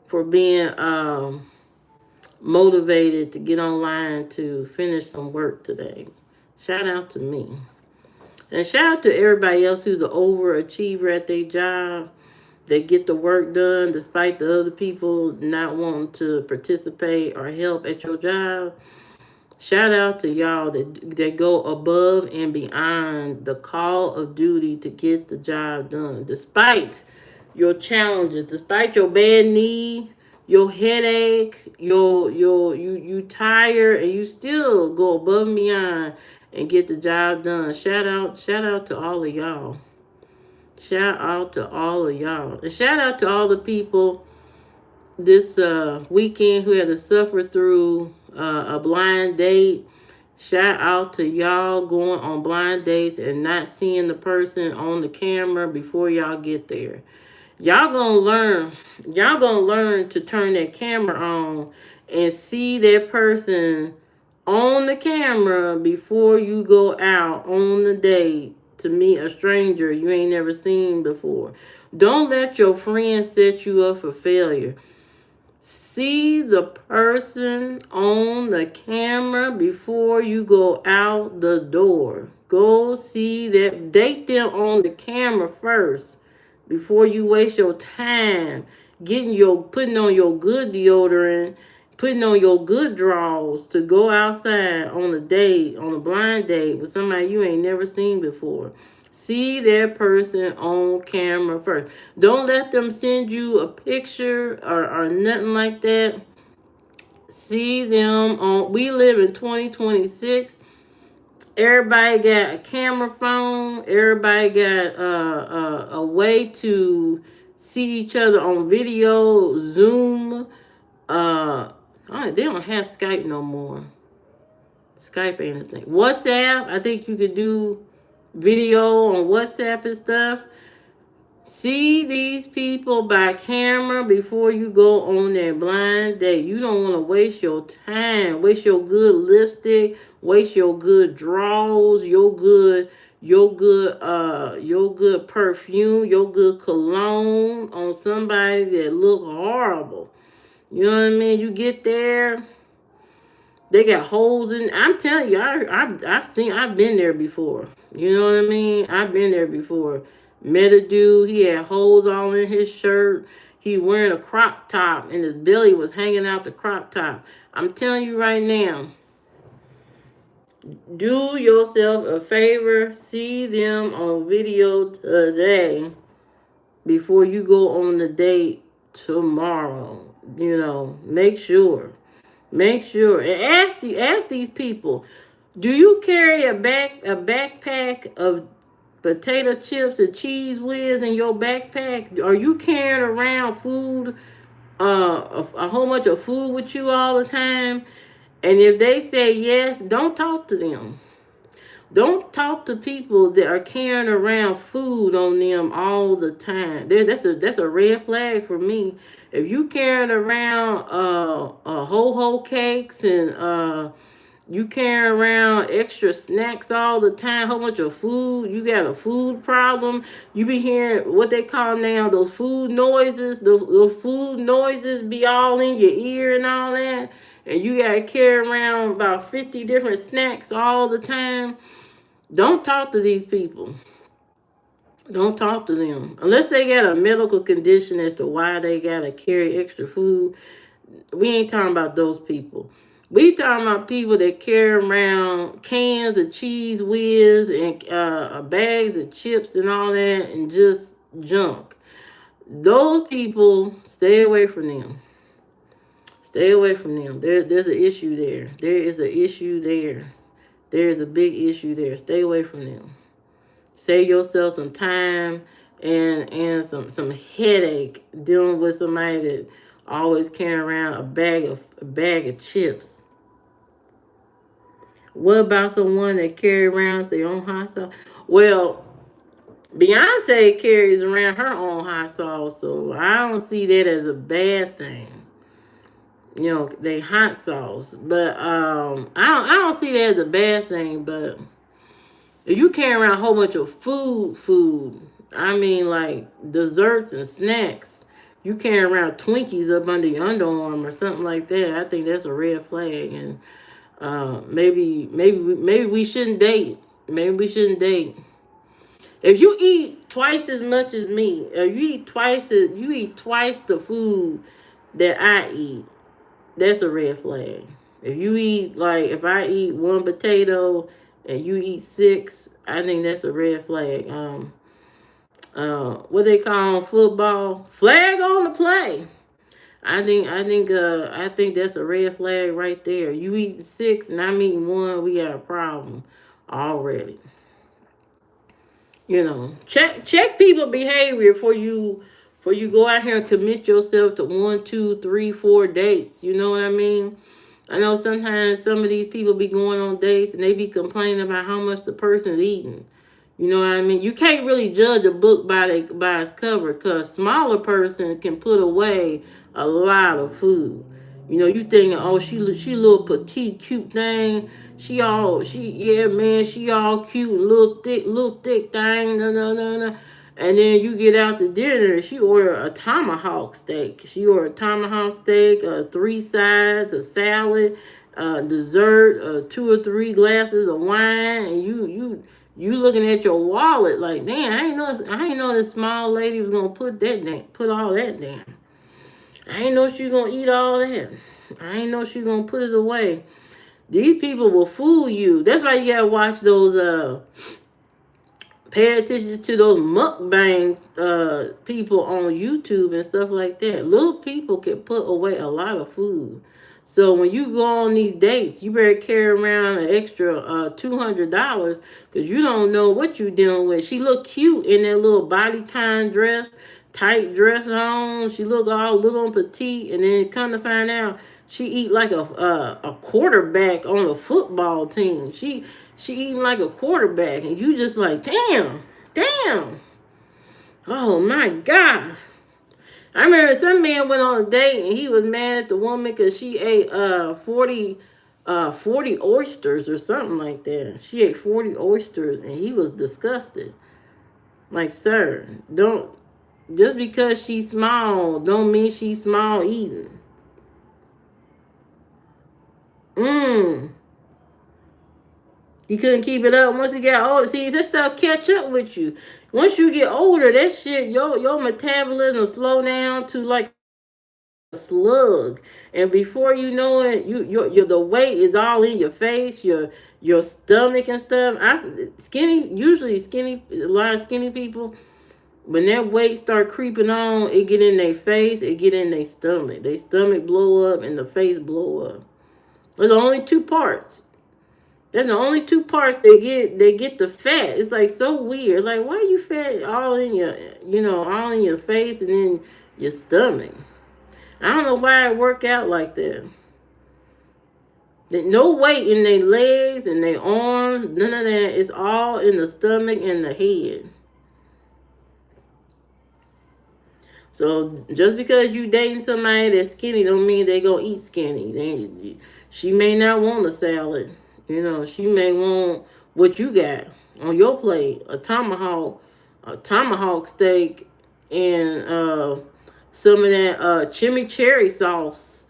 for being motivated to get online to finish some work today. Shout out to me. And shout out to everybody else who's an overachiever at their job. They get the work done despite the other people not wanting to participate or help at your job. Shout out to y'all that go above and beyond the call of duty to get the job done. Despite your challenges, despite your bad knee, your headache, you tired, and you still go above and beyond and get the job done. Shout out to all of y'all. Shout out to all of y'all. And shout out to all the people this weekend who had to suffer through a blind date. Shout out to y'all going on blind dates and not seeing the person on the camera before y'all get there. Y'all gonna learn. Y'all gonna learn to turn that camera on and see that person on the camera before you go out on the date to meet a stranger you ain't never seen before. Don't let your friends set you up for failure. See the person on the camera before you go out the door. Go see that. Date them on the camera first before you waste your time putting on your good deodorant, putting on your good drawers to go outside on a date, on a blind date with somebody you ain't never seen before. See that person on camera first. Don't let them send you a picture or nothing like that. See them on. We live in 2026. Everybody got a camera phone. Everybody got a way to see each other on video, Zoom. They don't have Skype no more. Skype ain't a thing. WhatsApp, I think you could do video on WhatsApp and stuff. See these people by camera before you go on that blind date. You don't want to waste your time, waste your good lipstick, waste your good draws, your good perfume, your good cologne on somebody that look horrible. You know what I mean? You get there, they got holes in. I'm telling you, I've been there before. You know what I mean? I've been there before. Met a dude, he had holes all in his shirt. He wearing a crop top and his belly was hanging out the crop top. I'm telling you right now, do yourself a favor, see them on video today before you go on the date tomorrow. You know, make sure. Make sure and ask these people, do you carry a backpack of potato chips and cheese whiz in your backpack? Are you carrying around food, a whole bunch of food with you all the time? And if they say yes, don't talk to them. Don't talk to people that are carrying around food on them all the time. That's a red flag for me. If you carrying around ho-ho cakes and you carrying around extra snacks all the time, whole bunch of food, you got a food problem. You be hearing what they call now those food noises. Those food noises be all in your ear and all that. And you got to carry around about 50 different snacks all the time. Don't talk to these people. Don't talk to them. Unless they got a medical condition as to why they got to carry extra food. We ain't talking about those people. We talking about people that carry around cans of cheese whiz and bags of chips and all that and just junk. Those people, stay away from them. Stay away from them. There's an issue there. There is an issue there. There is a big issue there. Stay away from them. Save yourself some time and some headache dealing with somebody that always carrying around a bag of chips. What about someone that carry around their own hot sauce? Well, Beyonce carries around her own hot sauce, so I don't see that as a bad thing. You know, they hot sauce, but I don't see that as a bad thing. But if you carry around a whole bunch of food, I mean like desserts and snacks, you carry around Twinkies up under your underarm or something like that, I think that's a red flag. And maybe we shouldn't date. Maybe we shouldn't date. If you eat twice as much as me, or you eat twice the food that I eat, that's a red flag. If you eat like if I eat one potato and you eat six, I think that's a red flag. What they call football? Flag on the play. I think that's a red flag right there. You eat six and I'm eating one, we got a problem already. You know, check people behavior before you go out here and commit yourself to one, two, three, 4 dates. You know what I mean? I know sometimes some of these people be going on dates and they be complaining about how much the person's eating. You know what I mean? You can't really judge a book by its cover, because smaller person can put away a lot of food. You know, you thinking, oh, she little petite cute thing. Yeah, man, she all cute, little thick thing. No, no, no, no. And then you get out to dinner, she order a tomahawk steak. She ordered a tomahawk steak, 3 sides, a salad, dessert, 2 or 3 glasses of wine, and you looking at your wallet like, damn, I ain't know this small lady was gonna put all that down. I ain't know she was gonna eat all that. I ain't know she was gonna put it away. These people will fool you. That's why you gotta watch those pay attention to those mukbang people on YouTube and stuff like that. Little people can put away a lot of food. So when you go on these dates, you better carry around an extra $200, because you don't know what you're dealing with. She look cute in that little bodycon dress, tight dress on. She look all little and petite, and then come to find out she eat like a quarterback on a football team. She eating like a quarterback, and you just like, damn. Oh my God. I remember some man went on a date and he was mad at the woman because she ate 40 oysters or something like that. She ate 40 oysters and he was disgusted. Like, sir, don't just because she's small don't mean she's small eating. He couldn't keep it up once he got older. See, that stuff catch up with you. Once you get older, that shit, your metabolism slow down to like a slug, and before you know it, your the weight is all in your face, your stomach and stuff. Usually skinny, a lot of skinny people, when that weight start creeping on, it get in their face, it get in their stomach. Their stomach blow up and the face blow up. There's only two parts. There's the only two parts they get the fat. It's like so weird. Like, why are you fat all in all in your face and then your stomach? I don't know why it work out like that. No weight in their legs and their arms, none of that. It's all in the stomach and the head. So just because you dating somebody that's skinny don't mean they gonna eat skinny. She may not want a salad. You know, she may want what you got on your plate, a tomahawk steak, and some of that chimichurri sauce,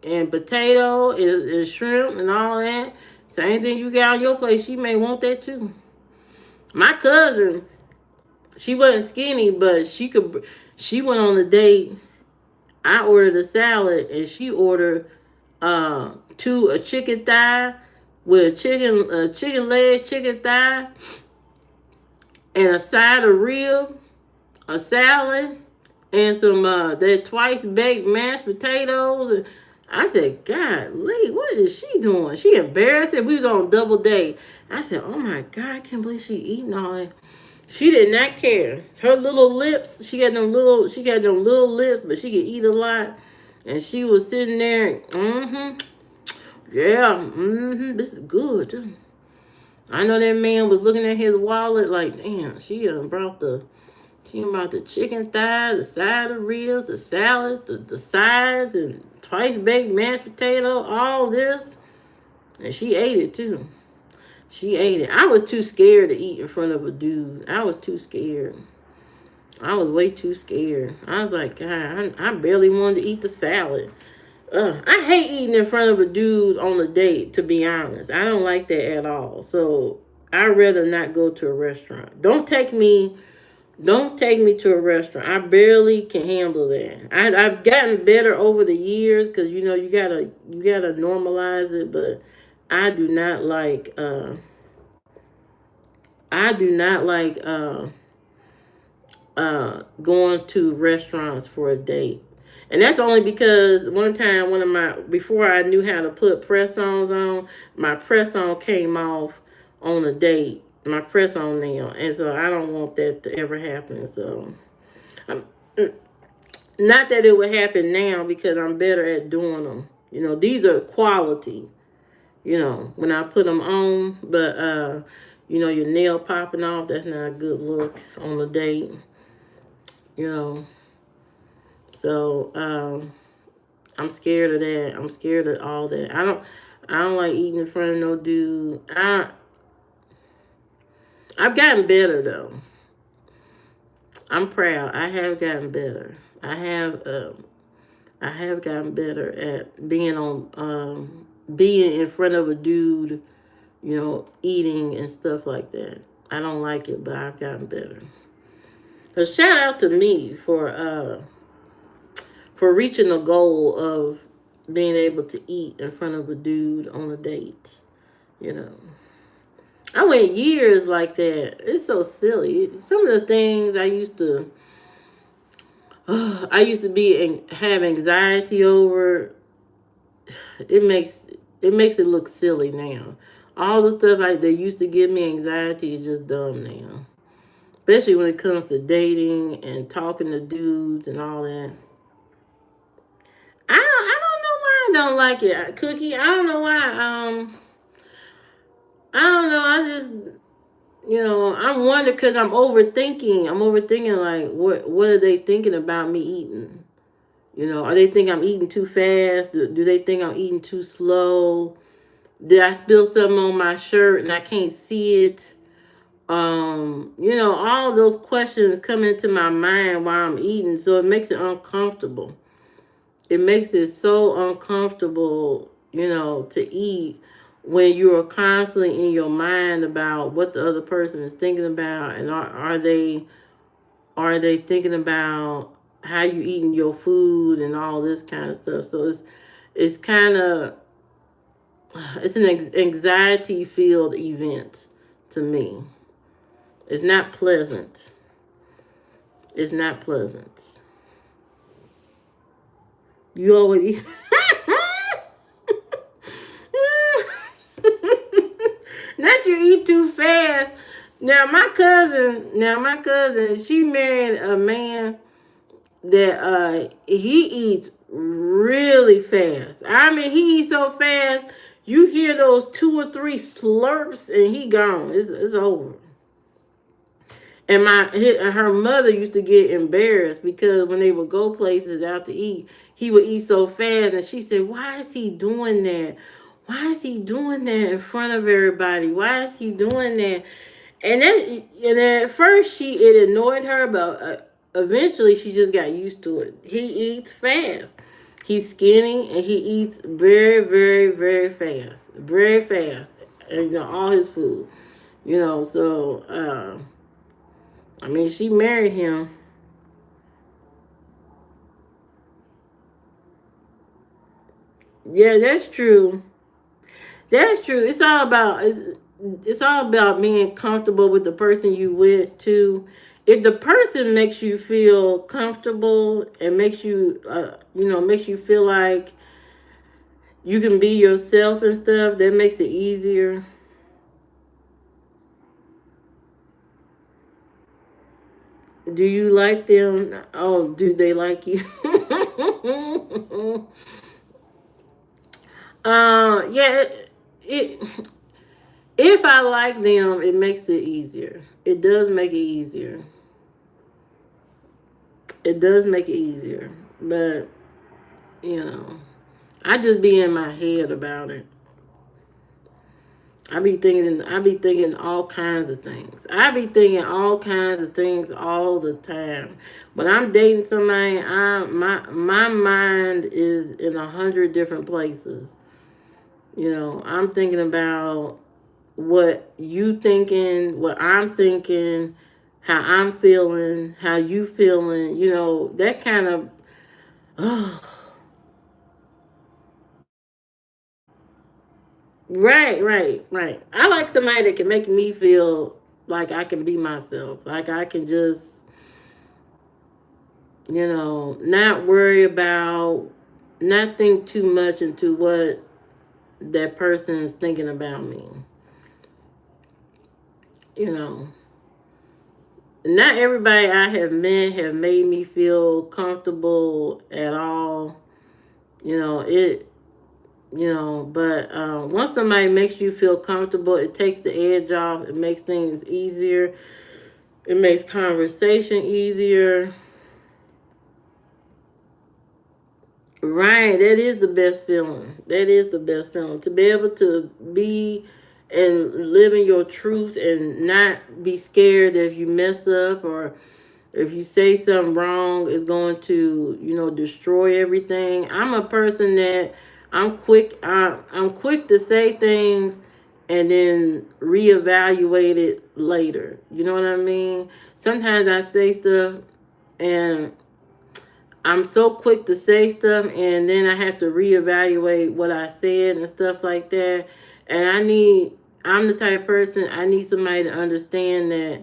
and potato and shrimp and all that. Same thing you got on your plate, she may want that too. My cousin, she wasn't skinny, but she went on a date. I ordered a salad and she ordered a chicken thigh with a chicken leg, chicken thigh, and a side of rib, a salad, and some that twice baked mashed potatoes. And I said, God, Lee, what is she doing? She embarrassed. We was on double date. I said, oh my God, I can't believe she eating all that. She did not care. Her little lips, she got them little lips, but she could eat a lot. And she was sitting there, yeah, this is good. I know that man was looking at his wallet like, damn, she done brought the chicken thigh, the side of ribs, the salad, the sides, and twice baked mashed potato, all this. And she ate it too. She ate it. I was too scared to eat in front of a dude. I was too scared. I was way too scared. I was like, God, I barely wanted to eat the salad. I hate eating in front of a dude on a date, to be honest. I don't like that at all. So I'd rather not go to a restaurant. Don't take me to a restaurant. I barely can handle that. I've gotten better over the years because you gotta normalize it, but I do not like I do not like going to restaurants for a date. And that's only because one time before I knew how to put press-ons on, my press-on came off on a date, my press-on nail. And so I don't want that to ever happen. So, I'm, not that it would happen now because I'm better at doing them. These are quality, when I put them on. But, your nail popping off, that's not a good look on a date, you know. So, I'm scared of that. I'm scared of all that. I don't like eating in front of no dude. I've gotten better though. I'm proud. I have gotten better. I have gotten better at being in front of a dude, eating and stuff like that. I don't like it, but I've gotten better. So shout out to me for reaching the goal of being able to eat in front of a dude on a date. You know, I went years like that. It's so silly. Some of the things have anxiety over. It makes it look silly now. All the stuff that used to give me anxiety is just dumb now. Especially when it comes to dating and talking to dudes and all that. I don't know why I don't like it, Cookie. I don't know why. I don't know. I just I'm wondering because I'm overthinking. I'm overthinking like what are they thinking about me eating? Are they think I'm eating too fast? Do they think I'm eating too slow? Did I spill something on my shirt and I can't see it? All those questions come into my mind while I'm eating, so it makes it uncomfortable. It makes it so uncomfortable, to eat when you're constantly in your mind about what the other person is thinking about, and are they thinking about how you eating your food and all this kind of stuff. So it's kind of it's an anxiety filled event to me. It's not pleasant. It's not pleasant. You always not you eat too fast. Now my cousin, she married a man that he eats really fast. I mean, he eats so fast, you hear those 2 or 3 slurps and he gone. It's over. And her mother used to get embarrassed because when they would go places out to eat, he would eat so fast, and she said, "Why is he doing that? Why is he doing that in front of everybody? Why is he doing that?" And at first it annoyed her, but eventually she just got used to it. He eats fast. He's skinny and he eats very, very, very fast, very fast. And, all his food. So I mean, she married him. Yeah, that's true. That's true. It's all about being comfortable with the person you with too. If the person makes you feel comfortable and makes you feel like you can be yourself and stuff, that makes it easier. Do you like them? Oh, do they like you? Yeah, it If I like them, it makes it easier. It does make it easier. It does make it easier. But, you know, I just be in my head about it. I be thinking all kinds of things. I be thinking all kinds of things all the time. When I'm dating somebody, my mind is in 100 different places. I'm thinking about what you thinking, what I'm thinking, how I'm feeling, how you feeling, that kind of right. I like somebody that can make me feel like I can be myself. Like I can just, not worry about, not think too much into what that person is thinking about me. You know, not everybody I have met have made me feel comfortable at all. You know, it, but once somebody makes you feel comfortable, it takes the edge off. It makes things easier. It makes conversation easier. Right, that is the best feeling. That is the best feeling. To be able to be and live in your truth and not be scared that if you mess up or if you say something wrong, it's going to, destroy everything. I'm a person that I'm quick to say things and then reevaluate it later. You know what I mean? Sometimes I say stuff and I'm so quick to say stuff and then I have to reevaluate what I said and stuff like that. And I'm the type of person, I need somebody to understand that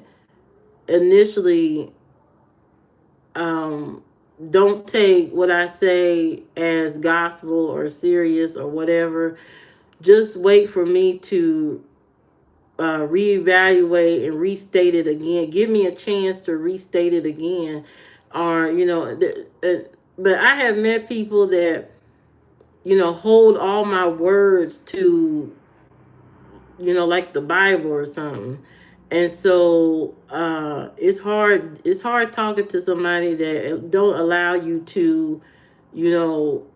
initially, um, don't take what I say as gospel or serious or whatever. Just wait for me to reevaluate and restate it again. Give me a chance to restate it again. Or, but I have met people that, hold all my words to, like the Bible or something. And so it's hard talking to somebody that don't allow you to, you know,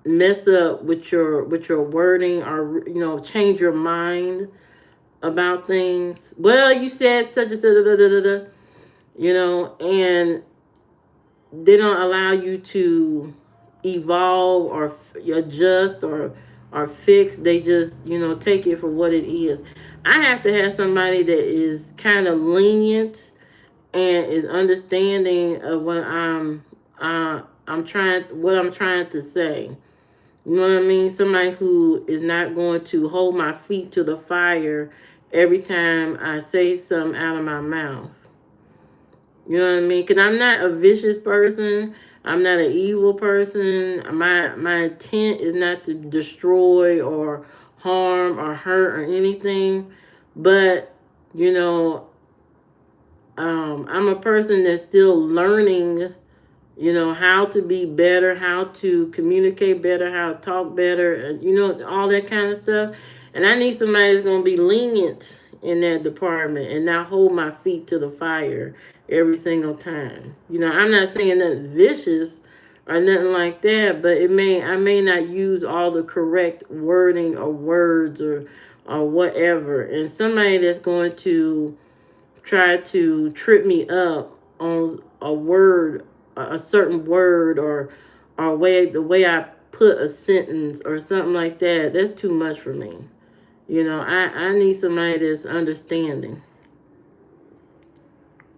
mess up with your wording or change your mind about things. Well, you said such and such, da, da, da, da, da, and they don't allow you to evolve or adjust or fix. They just take it for what it is. I have to have somebody that is kind of lenient and is understanding of what I'm trying to say. You know what I mean? Somebody who is not going to hold my feet to the fire every time I say something out of my mouth. You know what I mean? Because I'm not a vicious person. I'm not an evil person. My intent is not to destroy or harm or hurt or anything. But, you know, I'm a person that's still learning, how to be better, how to communicate better, how to talk better, all that kind of stuff. And I need somebody that's going to be lenient in that department and not hold my feet to the fire every single time. I'm not saying nothing vicious or nothing like that, but I may not use all the correct wording or words or whatever. And somebody that's going to try to trip me up on a word, a certain word, or the way I put a sentence or something like that, that's too much for me. I need somebody that's understanding.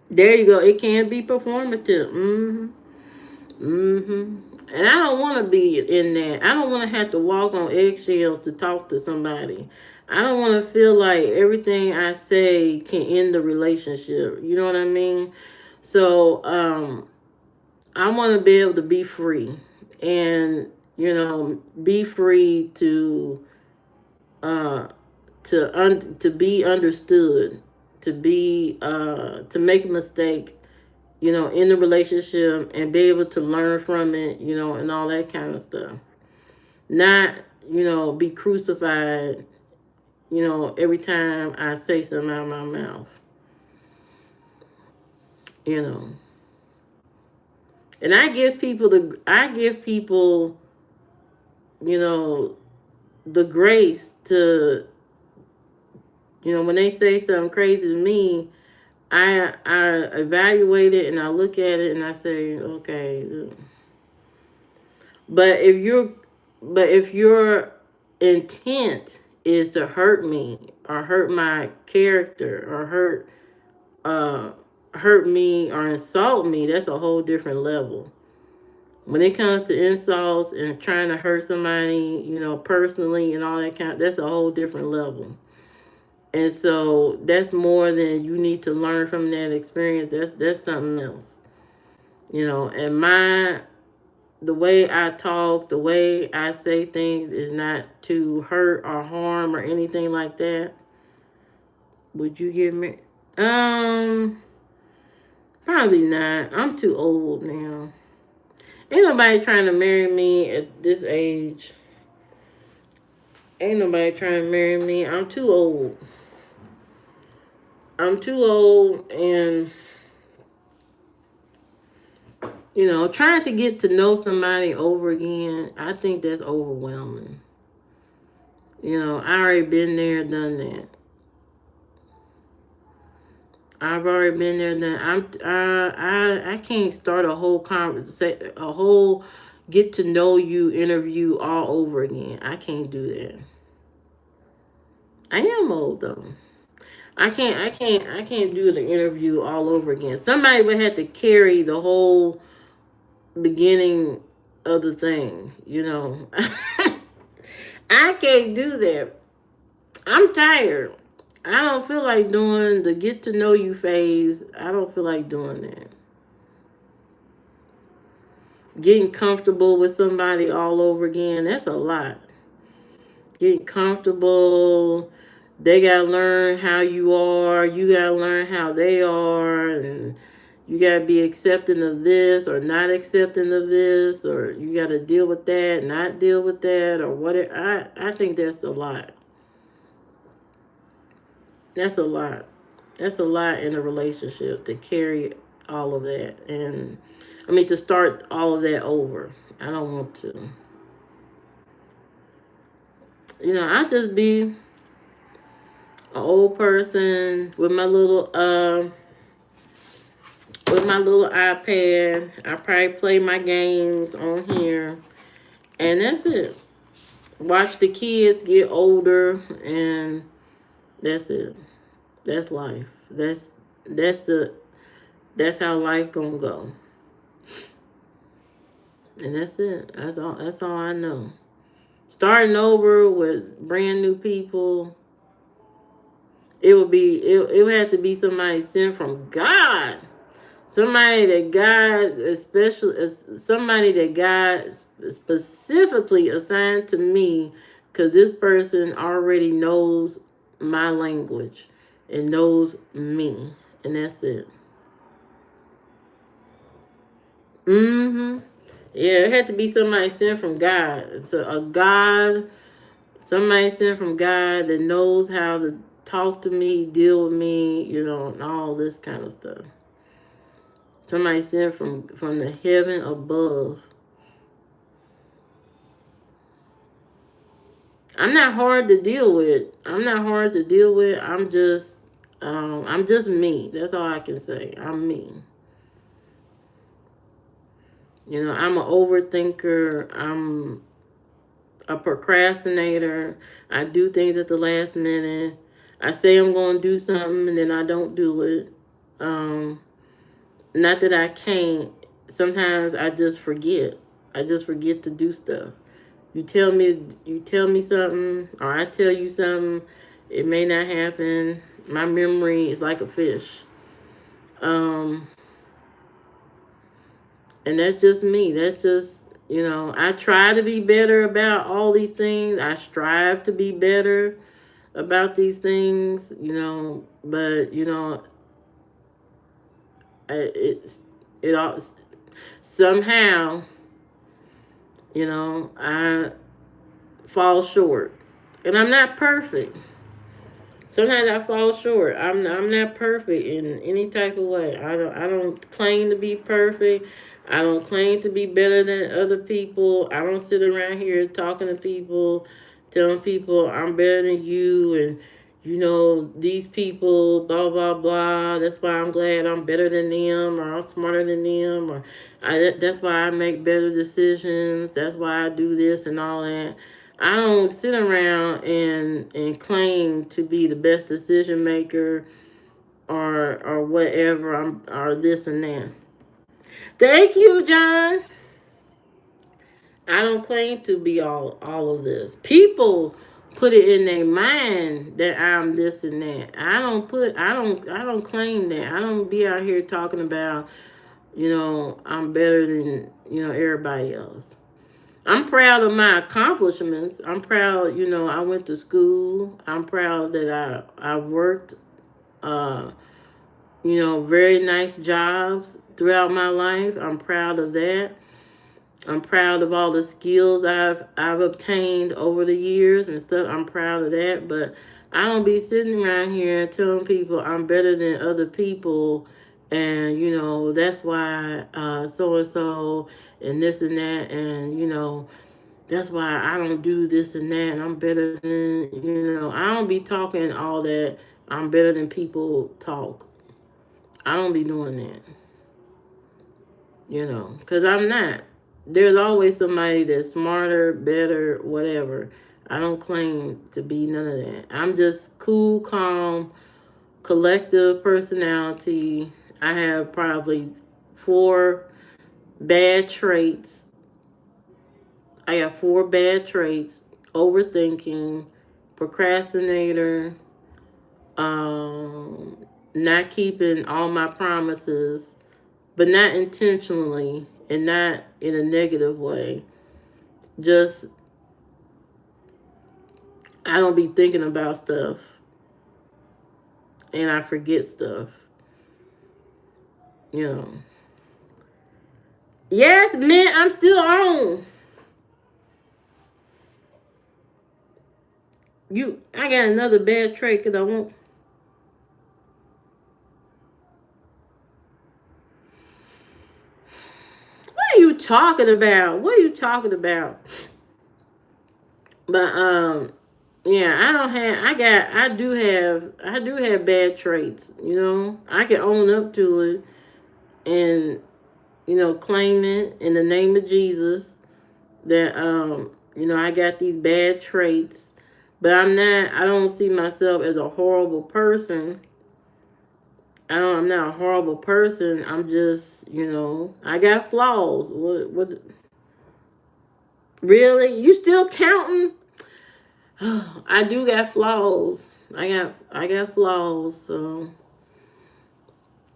There you go. It can be performative. And I don't want to be in that. I don't want to have to walk on eggshells to talk to somebody. I don't want to feel like everything I say can end the relationship. You know what I mean? So, I want to be able to be free and, be free uh, to be understood, to make a mistake, in the relationship and be able to learn from it, and all that kind of stuff. Not, be crucified, every time I say something out of my mouth, you know. And I give people, you know, the grace to, when they say something crazy to me, I evaluate it and I look at it and I say, okay. But if your intent is to hurt me or hurt my character or uh hurt me or insult me, that's a whole different level. When it comes to insults and trying to hurt somebody, personally and all that that's a whole different level. And so that's more than you need to learn from that experience. That's something else. And the way I talk, the way I say things is not to hurt or harm or anything like that. Would you give me probably not. I'm too old now. Ain't nobody trying to marry me at this age. Ain't nobody trying to marry me. I'm too old. I'm too old, and trying to get to know somebody over again, I think that's overwhelming. I already been there, done that. I've already been there, done. I can't start a whole conversation, a whole get to know you interview all over again. I can't do that. I am old though. I can't do the interview all over again. Somebody would have to carry the whole beginning of the thing. I can't do that. I'm tired. I don't feel like doing the get to know you phase. I don't feel like doing that. Getting comfortable with somebody all over again, that's a lot. Getting comfortable. They gotta learn how you are. You gotta learn how they are, and you gotta be accepting of this or not accepting of this, or you gotta deal with that, not deal with that, or whatever. I think that's a lot. That's a lot. That's a lot in a relationship to carry all of that, and to start all of that over. I don't want to. I just be an old person with my little iPad. I probably play my games on here, and that's it. Watch the kids get older, and that's it. That's life. That's how life gonna go. And that's it. That's all I know. Starting over with brand new people, it would have to be somebody sent from God. Somebody that God somebody that God specifically assigned to me, because this person already knows my language and knows me, and that's it. Mm-hmm. Yeah, it had to be somebody sent from God. So somebody sent from God that knows how to talk to me, deal with me, and all this kind of stuff. Somebody sent from the heaven above. I'm not hard to deal with. I'm just me. That's all I can say. I'm me. I'm an overthinker. I'm a procrastinator. I do things at the last minute. I say I'm going to do something and then I don't do it. Not that I can't. Sometimes I just forget. I just forget to do stuff. You tell me something, or I tell you something, it may not happen. My memory is like a fish. Um, and that's just me. That's just, I try to be better about all these things. I strive to be better about these things, but, it all, somehow, I fall short. And I'm not perfect. Sometimes I fall short. I'm not perfect in any type of way. I don't claim to be perfect. I don't claim to be better than other people. I don't sit around here talking to people, telling people I'm better than you and these people blah blah blah. That's why I'm glad I'm better than them or I'm smarter than them or that's why I make better decisions. That's why I do this and all that. I don't sit around and claim to be the best decision maker or whatever or this and that. Thank you, John. I don't claim to be all of this. People put it in their mind that I'm this and that. I don't claim that. I don't be out here talking about, I'm better than, everybody else. I'm proud of my accomplishments. I'm proud, I went to school. I'm proud that I worked, uh, very nice jobs throughout my life. I'm proud of that. I'm proud of all the skills I've obtained over the years and stuff. I'm proud of that. But I don't be sitting around here telling people I'm better than other people, and that's why so and so and this and that, and that's why I don't do this and that. And I'm better than, I don't be talking all that I'm better than people talk. I don't be doing that, because I'm not. There's always somebody that's smarter, better, whatever. I don't claim to be none of that. I'm just cool, calm, collective personality. I have probably 4 bad traits. I have 4 bad traits: overthinking, procrastinator, um, not keeping all my promises, but not intentionally and not in a negative way. Just, I don't be thinking about stuff and I forget stuff, you know. Yes, man, I'm still on. I got another bad trait because I won't. What are you talking about? What are you talking about? But yeah, I do have bad traits, I can own up to it and claim it in the name of Jesus that I got these bad traits, but I don't see myself as a horrible person. I'm not a horrible person. I'm just, I got flaws. What really? You still counting? I do got flaws. I got flaws, so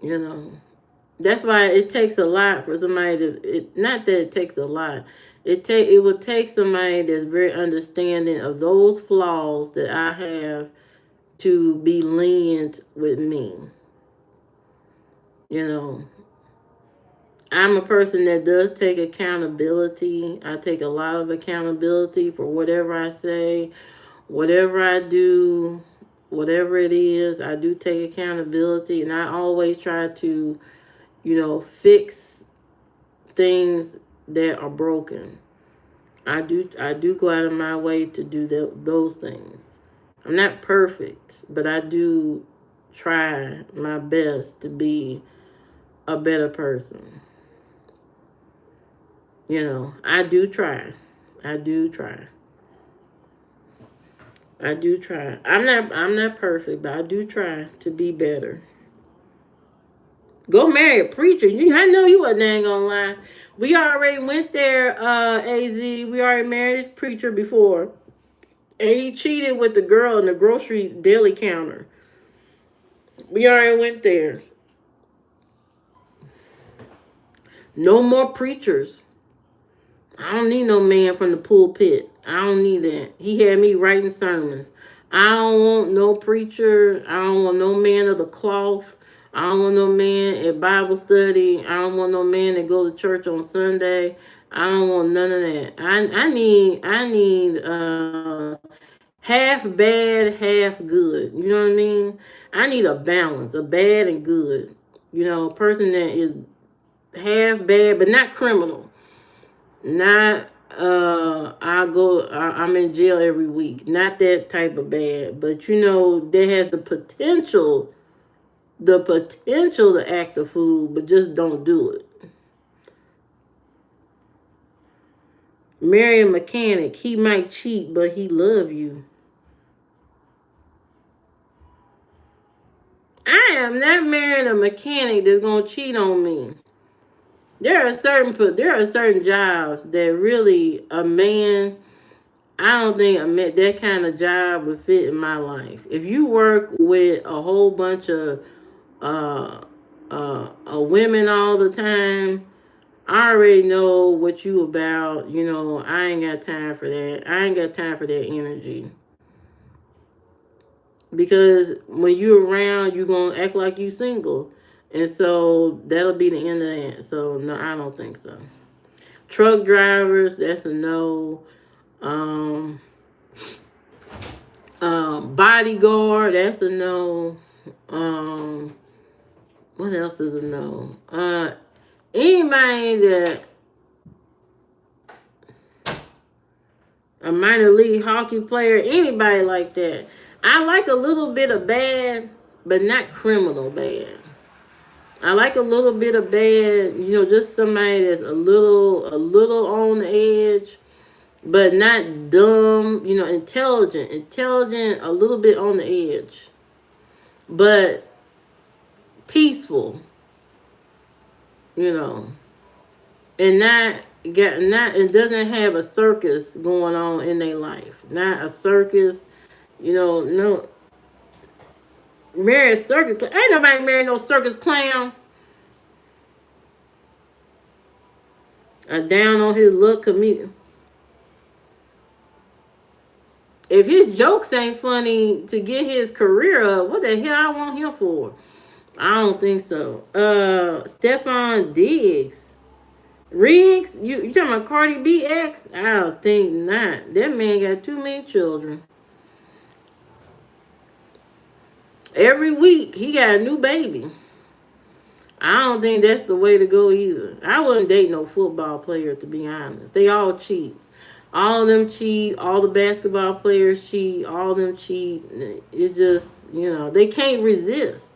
you know. That's why it takes a lot for somebody not that it takes a lot. It will take somebody that's very understanding of those flaws that I have to be lenient with me. You know, I'm a person that does take accountability. I take a lot of accountability for whatever I say, whatever I do, whatever it is. I do take accountability, and I always try to, fix things that are broken. I do go out of my way to do those things. I'm not perfect, but I do try my best to be a better person. I do try. I do try. I do try. I'm not perfect, but I do try to be better. Go marry a preacher. I know you wasn't gonna lie. We already went there, AZ. We already married a preacher before. And he cheated with the girl in the grocery deli counter. We already went there. No more preachers. I don't need no man from the pulpit. I don't need that. He had me writing sermons. I don't want no preacher. I don't want no man of the cloth. I don't want no man at Bible study. I don't want no man that go to church on Sunday. I don't want none of that. I need half bad, half good. You know what I mean? I need a balance, a bad and good. A person that is half bad, but not criminal. Not I'm in jail every week. Not that type of bad, but they have the potential to act a fool, but just don't do it. Marry a mechanic. He might cheat, but he love you. I am not marrying a mechanic that's gonna cheat on me. There are certain jobs that really a man. I don't think that kind of job would fit in my life. If you work with a whole bunch of women all the time, I already know what you about. I ain't got time for that. I ain't got time for that energy. Because when you're around, you're gonna act like you single, and so that'll be the end of that. So no, I don't think so. Truck drivers, that's a no. Um, bodyguard, that's a no. Um, what else is a no? Anybody that a minor league hockey player, anybody like that. I like a little bit of bad, but not criminal bad. I like a little bit of bad, just somebody that's a little on the edge, but not dumb, intelligent, a little bit on the edge, but peaceful, you know, and not it doesn't have a circus going on in their life. Not a circus, no marry a circus. Ain't nobody marry no circus clown. A down on his luck comedian. If his jokes ain't funny to get his career up, what the hell I want him for? I don't think so. Stephon Diggs. Riggs? You talking about Cardi B ex? I don't think not. That man got too many children. Every week he got a new baby. I don't think that's the way to go either. I wouldn't date no football player, to be honest. They all cheat. All of them cheat. All the basketball players cheat. All of them cheat. It's just, they can't resist.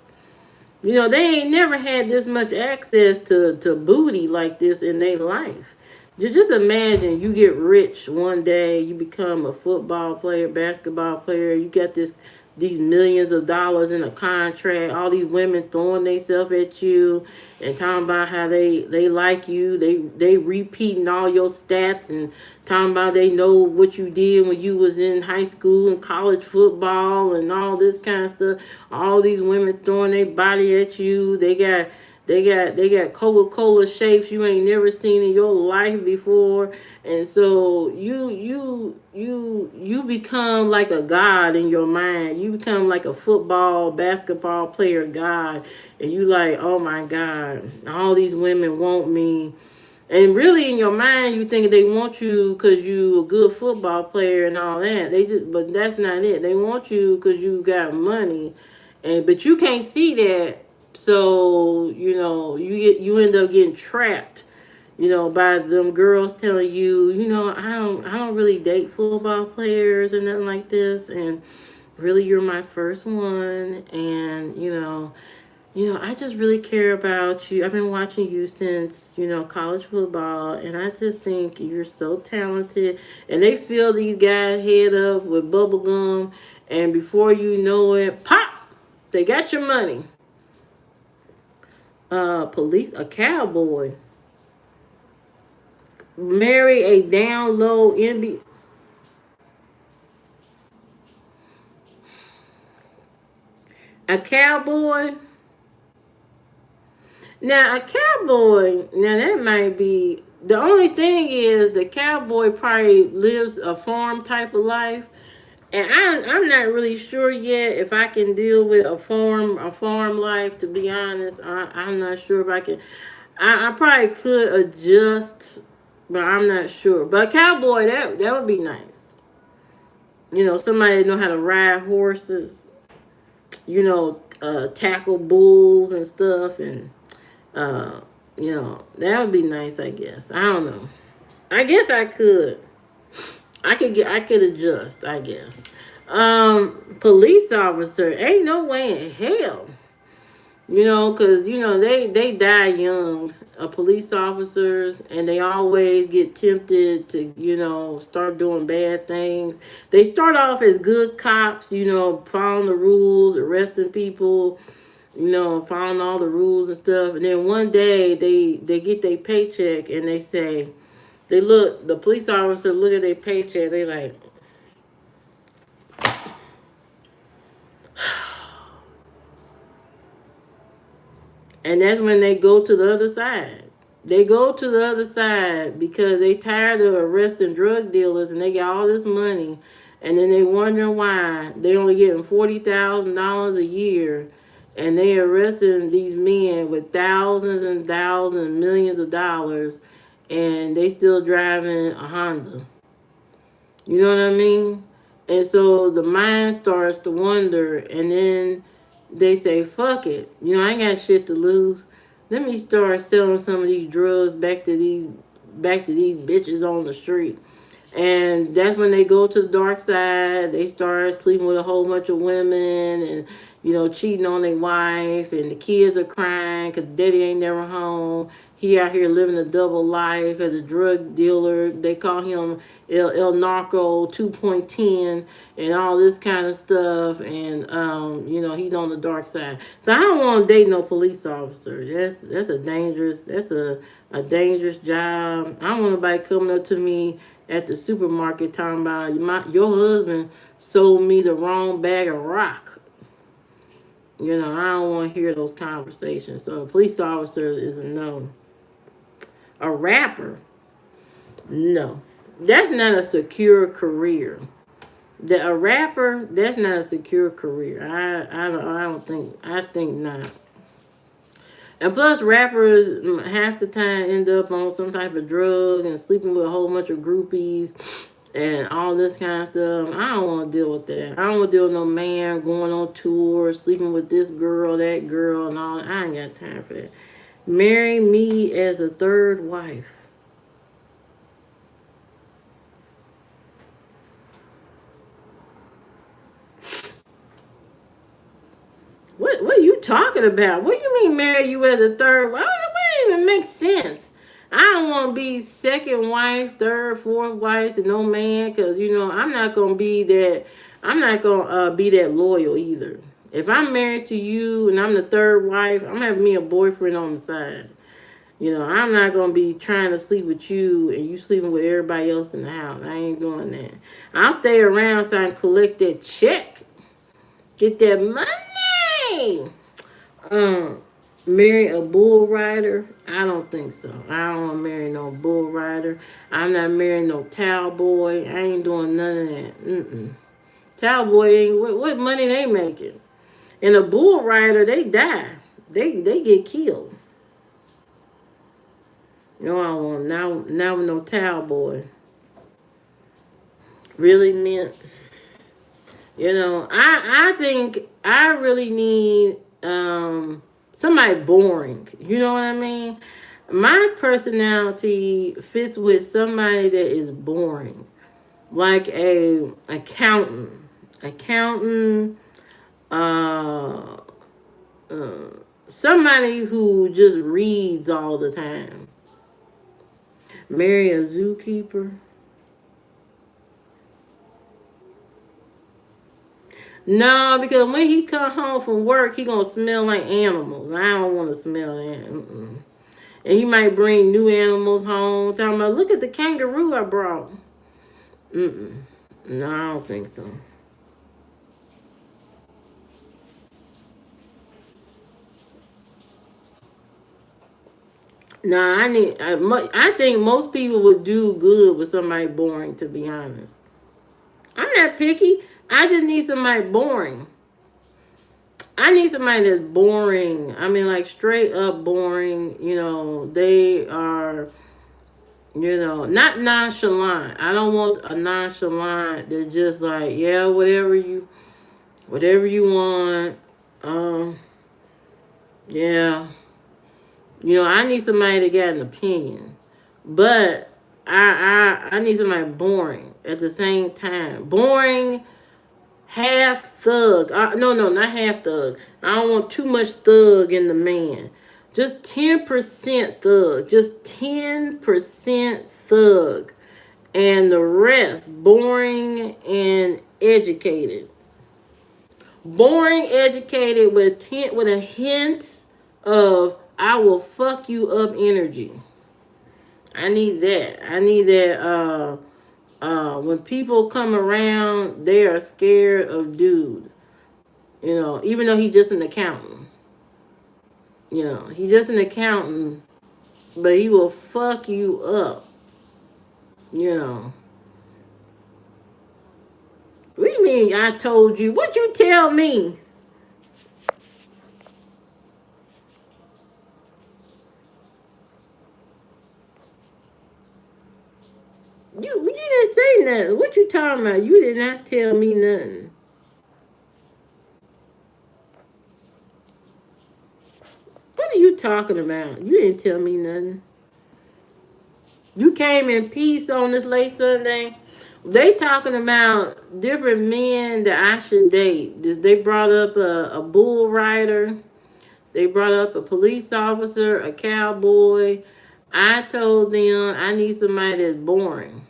They ain't never had this much access to booty like this in their life. Just imagine you get rich one day, you become a football player, basketball player, you got these millions of dollars in a contract, all these women throwing themselves at you and talking about how they like you, they repeating all your stats and talking about they know what you did when you was in high school and college football and all this kind of stuff. All these women throwing their body at you. They got Coca-Cola shapes you ain't never seen in your life before. And so you become like a god in your mind. You become like a football, basketball player god. And you like, oh my God, all these women want me. And really, in your mind, you think they want you because you a good football player and all that. But that's not it. They want you because you got money, but you can't see that. So you end up getting trapped. By them girls telling you, I don't really date football players and nothing like this, and really you're my first one, and I just really care about you. I've been watching you since, college football, and I just think you're so talented. And they fill these guys' head up with bubble gum, and before you know it, pop, they got your money. A cowboy. Marry a down low NBA. A cowboy. Now, a cowboy, now that might be, the only thing is the cowboy probably lives a farm type of life. And I'm not really sure yet if I can deal with a farm life, to be honest. I'm not sure if I can. I probably could adjust, but I'm not sure. But a cowboy, that would be nice. somebody know how to ride horses, tackle bulls and stuff, and uh, that would be nice. I guess. I don't know. I guess I could. I could adjust. I guess. Police officer, ain't no way in hell. Because they die young. Police officers, and they always get tempted to start doing bad things. They start off as good cops, following the rules, arresting people, following all the rules and stuff. And then one day they get their paycheck, and they say, the police officer look at their paycheck, they like, and that's when they go to the other side. They go to the other side because they tired of arresting drug dealers, and they got all this money, and then they wondering why they only getting $40,000 a year, and they arresting these men with thousands and thousands, millions of dollars, and they still driving a Honda. You know what I mean? And so the mind starts to wonder, and then they say, fuck it. I ain't got shit to lose. Let me start selling some of these drugs back to these bitches on the street. And that's when they go to the dark side. They start sleeping with a whole bunch of women, and cheating on their wife, and the kids are crying because daddy ain't never home. He out here living a double life as a drug dealer. They call him El Narco 2.10 and all this kind of stuff. And he's on the dark side. So I don't want to date no police officer. That's a dangerous job. I don't want nobody coming up to me at the supermarket talking about your husband sold me the wrong bag of rock. I don't want to hear those conversations. So a police officer is a no. A rapper, no. That's not a secure career. A rapper, that's not a secure career. I think not. And plus, rappers half the time end up on some type of drug and sleeping with a whole bunch of groupies and all this kind of stuff. I don't want to deal with that. I don't want to deal with no man going on tour, sleeping with this girl, that girl, and all. I ain't got time for that. Marry me as a third wife. What are you talking about? What do you mean marry you as a third wife? What even makes sense? I don't want to be second wife, third, fourth wife to no man, because I'm not gonna be that. I'm not gonna be that loyal either. If I'm married to you and I'm the third wife, I'm having me a boyfriend on the side. I'm not gonna be trying to sleep with you and you sleeping with everybody else in the house. I ain't doing that. I'll stay around so I can collect that check, get that money. Marry a bull rider? I don't think so. I don't want to marry no bull rider. I'm not marrying no towel boy. I ain't doing none of that. Towel boy ain't what money they making. And a bull rider, they die. They get killed. I don't want now no towel boy. Really meant. I think I really need somebody boring. You know what I mean? My personality fits with somebody that is boring, like a accountant, uh, somebody who just reads all the time. Marry a zookeeper. No, because when he come home from work, he gonna smell like animals. I don't want to smell that. And he might bring new animals home. Talking about, look at the kangaroo I brought. No, I don't think so. No, I think most people would do good with somebody boring. To be honest, I'm not picky. I just need somebody boring. I need somebody that's boring. I mean, like straight up boring. They are Not nonchalant. I don't want a nonchalant that's just like, yeah, whatever you want. Um, yeah, I need somebody that got an opinion, but I need somebody boring at the same time. Boring, half thug. No, not half thug. I don't want too much thug in the man. Just 10% thug. Just 10% thug, and the rest boring and educated. Boring, educated with a hint of I will fuck you up energy. I need that. I need that. When people come around, they are scared of dude. Even though he's just an accountant. He's just an accountant, but he will fuck you up. You know. What do you mean I told you? What you tell me? You didn't say nothing. What you talking about? You did not tell me nothing. What are you talking about? You didn't tell me nothing. You came in peace on this late Sunday. They talking about different men that I should date. They brought up a bull rider. They brought up a police officer, a cowboy. I told them I need somebody that's boring.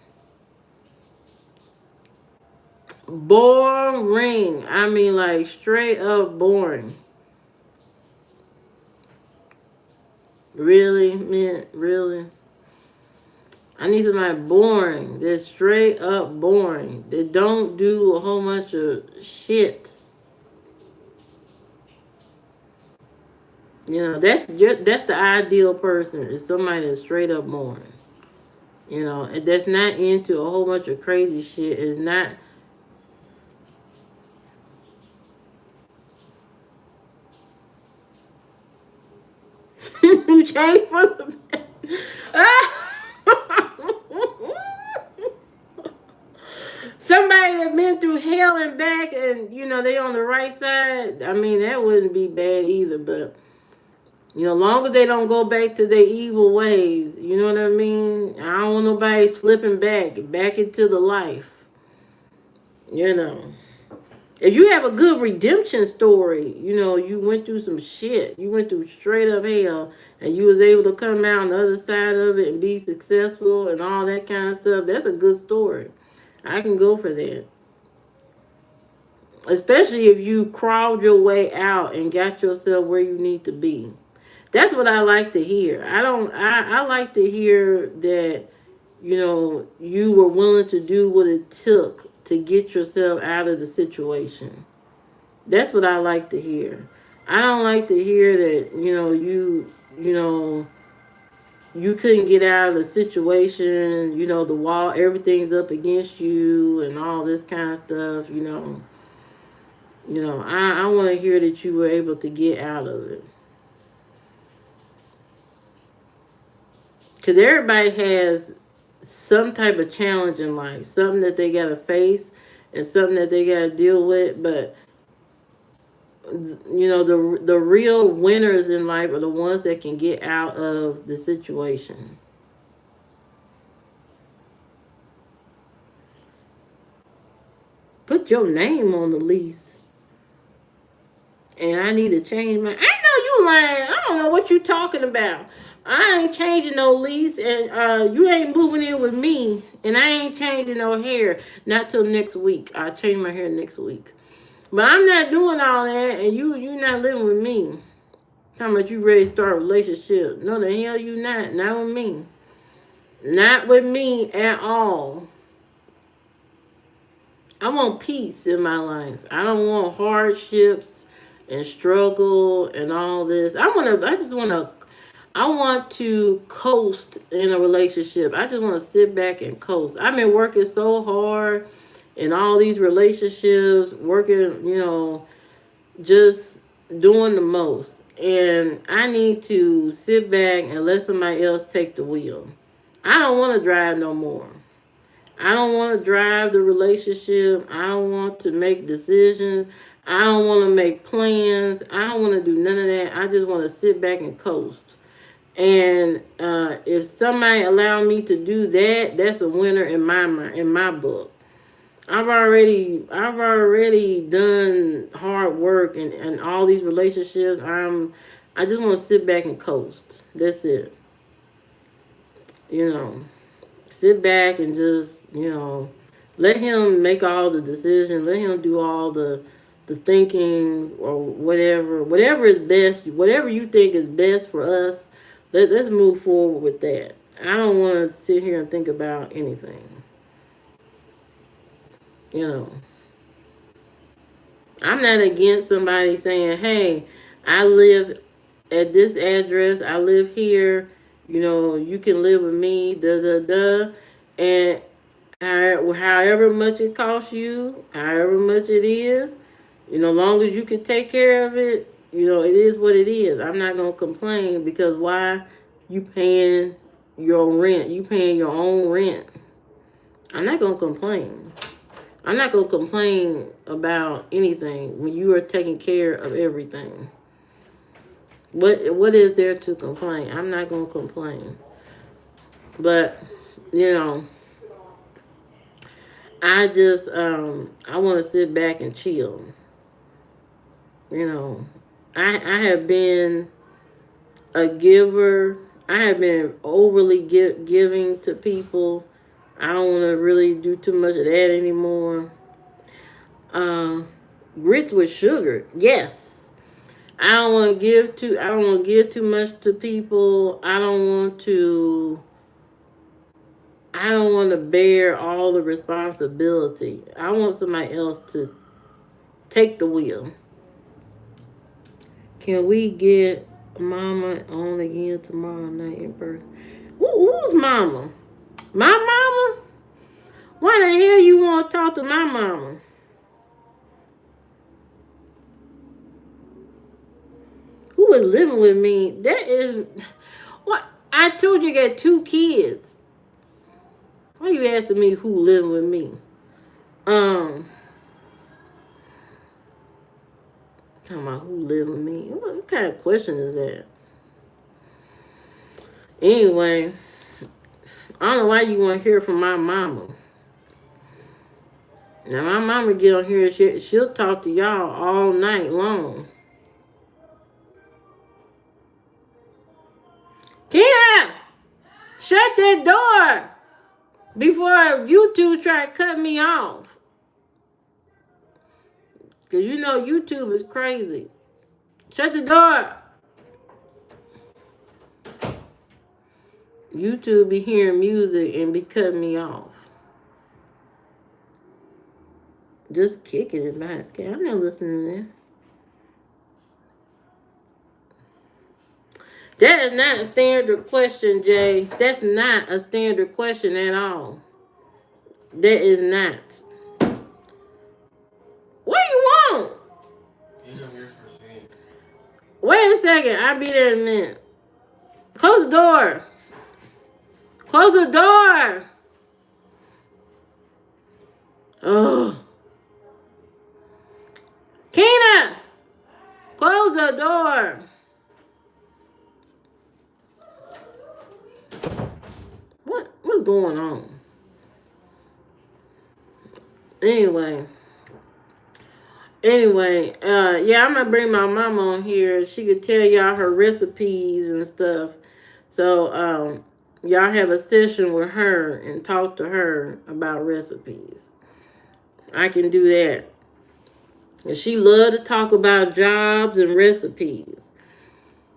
Boring. I mean, like straight up boring. Really, man, really. I need somebody boring. That's straight up boring. They don't do a whole bunch of shit. That's the ideal person. Is somebody that's straight up boring. And that's not into a whole bunch of crazy shit. Is not. You changed from the. Somebody that been through hell and back, and they on the right side. I mean, that wouldn't be bad either. But long as they don't go back to their evil ways. You know what I mean? I don't want nobody slipping back into the life. You know. If you have a good redemption story, you went through some shit. You went through straight up hell, and you was able to come out on the other side of it and be successful and all that kind of stuff. That's a good story. I can go for that. Especially if you crawled your way out and got yourself where you need to be. That's what I like to hear. I like to hear that, you were willing to do what it took to get yourself out of the situation. That's what I like to hear. I don't like to hear that, you couldn't get out of the situation, the wall, everything's up against you and all this kind of stuff. I want to hear that you were able to get out of it. Because everybody has some type of challenge in life, something that they got to face and something that they got to deal with. But, the real winners in life are the ones that can get out of the situation. Put your name on the lease. And I need to change my. I know you lying. I don't know what you talking about. I ain't changing no lease, and you ain't moving in with me, and I ain't changing no hair. Not till next week. I'll change my hair next week. But I'm not doing all that, and you not living with me. Talking about you ready to start a relationship. No, the hell you not. Not with me. Not with me at all. I want peace in my life. I don't want hardships and struggle and all this. I want to coast in a relationship. I just want to sit back and coast. I've been working so hard in all these relationships, working, just doing the most. And I need to sit back and let somebody else take the wheel. I don't want to drive no more. I don't want to drive the relationship. I don't want to make decisions. I don't want to make plans. I don't want to do none of that. I just want to sit back and coast. And if somebody allow me to do that, that's a winner in my mind, in my book. I've already done hard work and all these relationships. I just want to sit back and coast. That's it. You know, sit back and just, let him make all the decisions. Let him do all the thinking or whatever is best, whatever you think is best for us. Let's move forward with that. I don't want to sit here and think about anything. You know, I'm not against somebody saying, "Hey, I live at this address. I live here. You can live with me." Da da da, and however much it costs you, however much it is, long as you can take care of it, it is what it is. I'm not gonna complain because why? You paying your rent. You paying your own rent. I'm not gonna complain. I'm not gonna complain about anything when you are taking care of everything. What is there to complain? I'm not gonna complain. But you know, I just I want to sit back and chill. You know, I have been a giver. I have been overly giving to people. I don't want to really do too much of that anymore. Uh, Grits with sugar, yes. I don't want to give too much to people. I don't want to bear all the responsibility. I want somebody else to take the wheel. Can we get Mama on again tomorrow night in person? Who's Mama? My mama? Why the hell you want to talk to my mama? Who is living with me? That is what I told you. You got 2 kids. Why you asking me who living with me? Talking about who living with me. What kind of question is that? Anyway, I don't know why you want to hear from my mama. Now my mama get on here, she'll talk to y'all all night long. Kia, shut that door before you two try to cut me off. Because YouTube is crazy. Shut the door. YouTube be hearing music and be cutting me off. Just kicking it by his cat. I'm not listening to that. That is not a standard question, Jay. That's not a standard question at all. That is not. What do you want? Wait a second. I'll be there in a minute. Close the door. Close the door. Oh. Kena, close the door. What's going on? Anyway, yeah, I'm gonna bring my mama on here. She could tell y'all her recipes and stuff. So, y'all have a session with her and talk to her about recipes. I can do that. And she love to talk about jobs and recipes.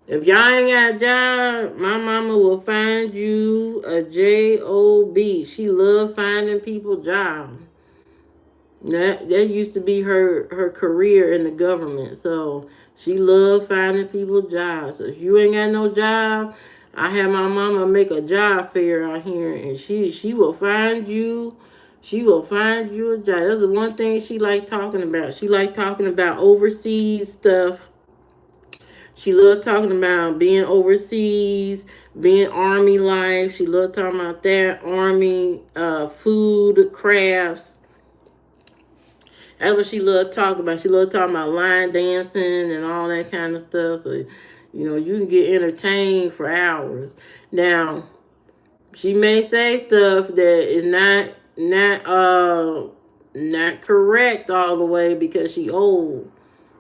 If y'all ain't got a job, my mama will find you a job. She love finding people jobs. That used to be her career in the government. So she loved finding people jobs. So if you ain't got no job, I have my mama make a job fair out here, and she will find you. She will find you a job. That's the one thing she like talking about. She like talking about overseas stuff. She loved talking about being overseas, being army life. She loved talking about that army food, crafts. That's what she loved talking about. She loved talking about line dancing and all that kind of stuff. So, you can get entertained for hours. Now, she may say stuff that is not correct all the way because she old.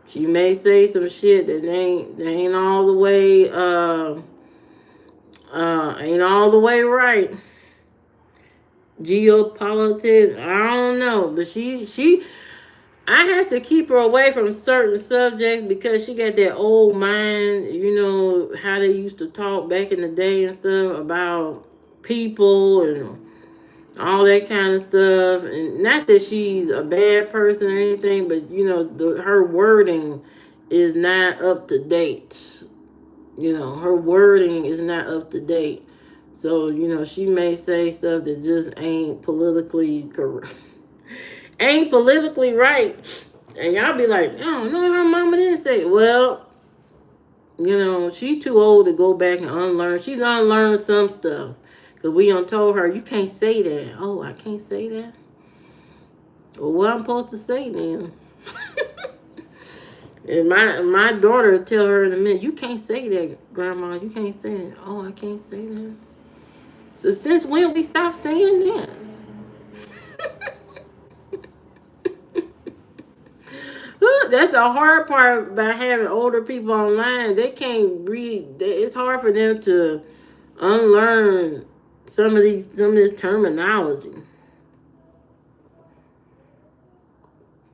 She may say some shit that ain't all the way ain't all the way right. Geopolitics, I don't know, but she I have to keep her away from certain subjects because she got that old mind, how they used to talk back in the day and stuff about people and all that kind of stuff. And not that she's a bad person or anything, but her wording is not up to date. Her wording is not up to date. So, she may say stuff that just ain't politically correct. Ain't politically right. And y'all be like, oh no, her mama didn't say it. Well, she too old to go back and unlearn. She's unlearned some stuff. Because we done told her, you can't say that. Oh, I can't say that? Well, what I'm supposed to say then? And my daughter will tell her in a minute, you can't say that, Grandma. You can't say that. Oh, I can't say that. So since when we stopped saying that? That's the hard part about having older people online. They can't read. It's hard for them to unlearn some of this terminology.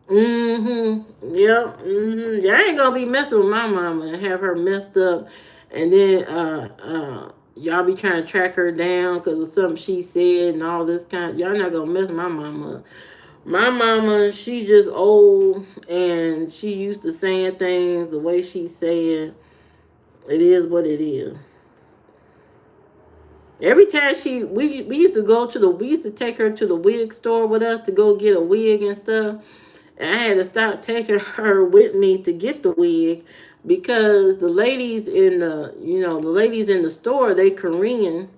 Yep. Y'all ain't gonna be messing with my mama and have her messed up, and then y'all be trying to track her down because of something she said and all this kind. Y'all not gonna mess my mama up. My mama, she just old and she used to saying things the way she said. It is what it is. Every time we used to we used to take her to the wig store with us to go get a wig and stuff. And I had to stop taking her with me to get the wig because the ladies in the store, they Korean,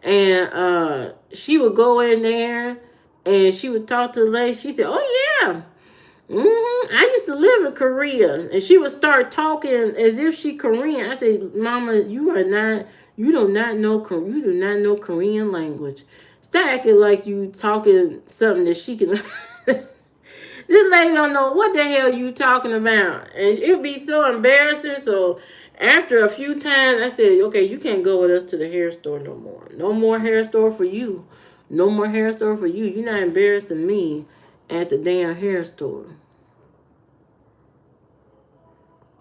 and she would go in there and she would talk to the lady. She said, "Oh yeah, I used to live in Korea," and she would start talking as if she Korean. I said, "Mama, you do not know Korean language. Stop acting like you talking something that she can." This lady don't know what the hell you talking about. And it'd be so embarrassing. So after a few times, I said, okay, you can't go with us to the hair store no more. No more hair store for you. No more hair store for you. You're not embarrassing me at the damn hair store.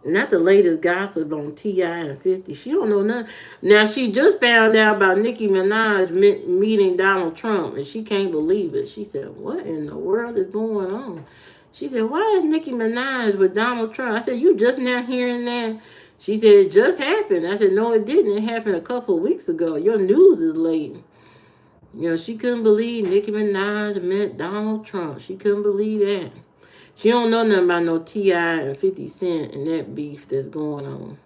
Not the latest gossip on T.I. and 50. She don't know nothing. Now, she just found out about Nicki Minaj meeting Donald Trump, and she can't believe it. She said, what in the world is going on? She said, why is Nicki Minaj with Donald Trump? I said, you just now hearing that? She said, it just happened. I said, no, it didn't. It happened a couple of weeks ago. Your news is late. She couldn't believe Nicki Minaj met Donald Trump. She couldn't believe that. She don't know nothing about no T.I. and 50 Cent and that beef that's going on.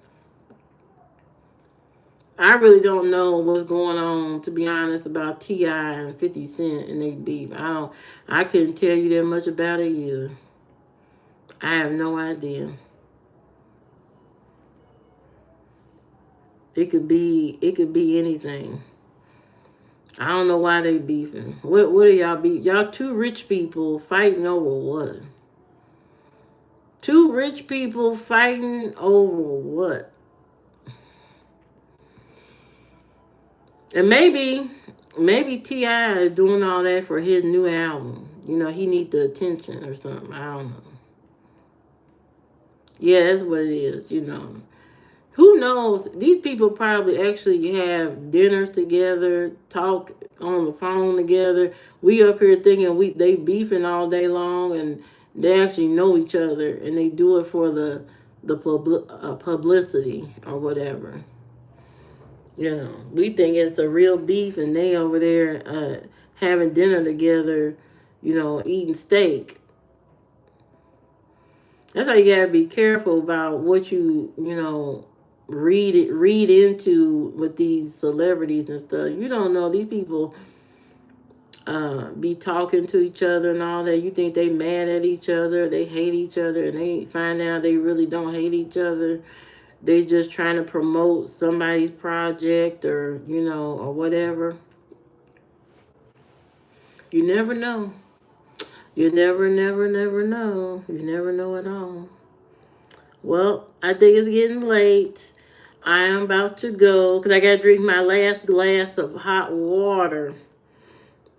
I really don't know what's going on, to be honest, about T.I. and 50 Cent and their beef. I couldn't tell you that much about it either. I have no idea. It could be anything. I don't know why they beefing. What are y'all beefing? Y'all two rich people fighting over what? Two rich people fighting over what? And maybe T.I. is doing all that for his new album. He need the attention or something. I don't know. Yeah, that's what it is, Who knows? These people probably actually have dinners together, talk on the phone together. We up here thinking they beefing all day long, and they actually know each other, and they do it for the publicity or whatever. We think it's a real beef, and they over there having dinner together, eating steak. That's why you gotta be careful about what read into with these celebrities and stuff. You don't know these people be talking to each other and all that. You think they mad at each other, they hate each other, and they find out they really don't hate each other. They just trying to promote somebody's project or or whatever. You never know. You never know. You never know at all. Well, I think it's getting late. I am about to go because I got to drink my last glass of hot water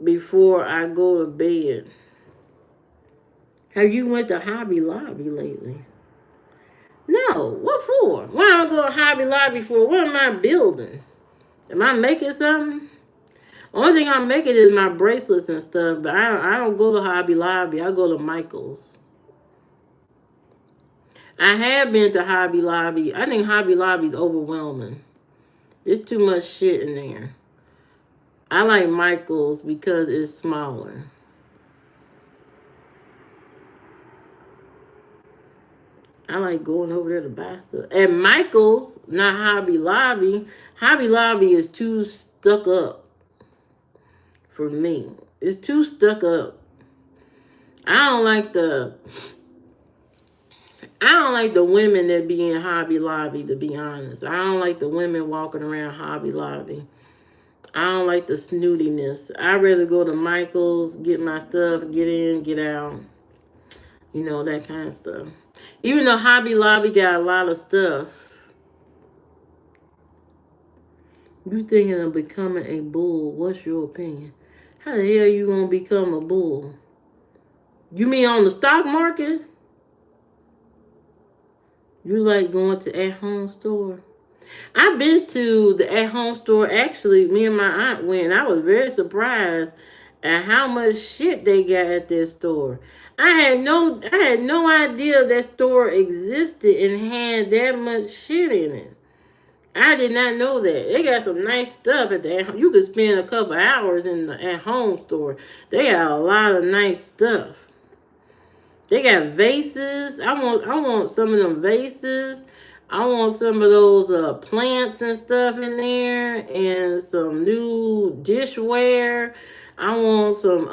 before I go to bed. Have you went to Hobby Lobby lately? No. What for? Why am I go to Hobby Lobby for? What am I building? Am I making something? Only thing I'm making is my bracelets and stuff, but I don't go to Hobby Lobby. I go to Michael's. I have been to Hobby Lobby. I think Hobby Lobby is overwhelming. There's too much shit in there. I like Michael's because it's smaller. I like going over there to buy stuff. And Michael's, not Hobby Lobby. Hobby Lobby is too stuck up for me. It's too stuck up. I don't like the I don't like the women that be in Hobby Lobby, to be honest. I don't like the women walking around Hobby Lobby. I don't like the snootiness. I'd rather go to Michael's, get my stuff, get in, get out. That kind of stuff. Even though Hobby Lobby got a lot of stuff. You thinking of becoming a bull. What's your opinion? How the hell you gonna become a bull? You mean on the stock market? You like going to at-home store? I've been to the at-home store. Actually, me and my aunt went. I was very surprised at how much shit they got at this store. I had no idea that store existed and had that much shit in it. I did not know that. They got some nice stuff at the you could spend a couple hours in the at-home store. They got a lot of nice stuff. They got vases. I want some of them vases. I want some of those plants and stuff in there, and some new dishware. I want some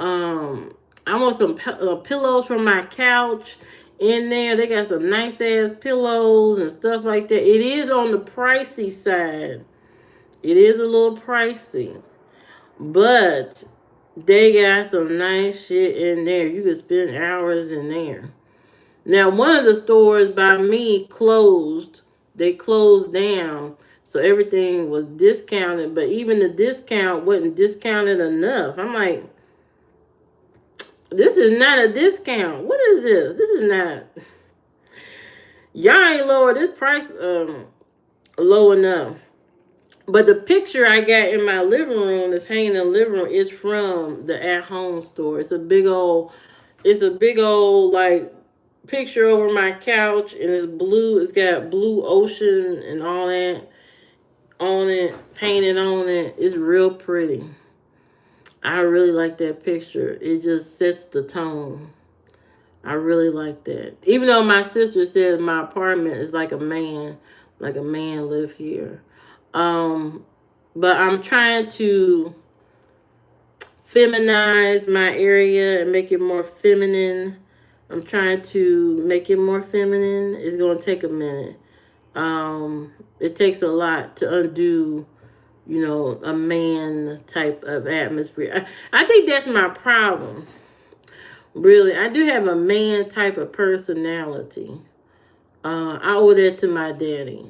pillows from my couch in there. They got some nice ass pillows and stuff like that. It is on the pricey side. It is a little pricey, but they got some nice shit in there. You could spend hours in there. Now, one of the stores by me closed. They closed down. So everything was discounted. But even the discount wasn't discounted enough. I'm like, this is not a discount. What is this? This is not. Y'all ain't lower this price low enough. But the picture I got in my living room that's hanging in the living room is from the at-home store. It's a big old like picture over my couch, and it's blue. It's got blue ocean and all that on it, painted on it. It's real pretty. I really like that picture. It just sets the tone. I really like that. Even though my sister says my apartment is like a man live here. But I'm trying to feminize my area and make it more feminine. I'm trying to make it more feminine. It's going to take a minute. It takes a lot to undo, a man type of atmosphere. I think that's my problem. Really, I do have a man type of personality. I owe that to my daddy.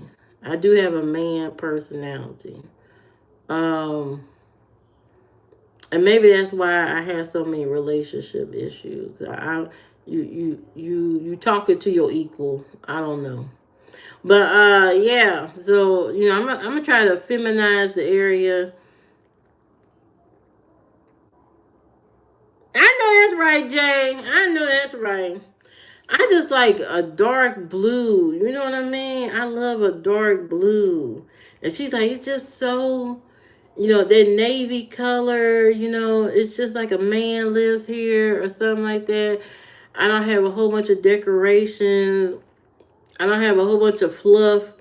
I do have a man personality. And maybe that's why I have so many relationship issues. You talking to your equal. I don't know. But yeah, so I'm gonna try to feminize the area. I know that's right, Jay. I know that's right. I just like a dark blue. You know what I mean? I love a dark blue. And she's like, it's just so, that navy color, it's just like a man lives here or something like that. I don't have a whole bunch of decorations. I don't have a whole bunch of fluff,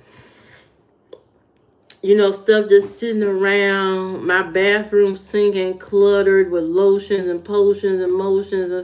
stuff just sitting around. My bathroom sink ain't cluttered with lotions and potions and motions and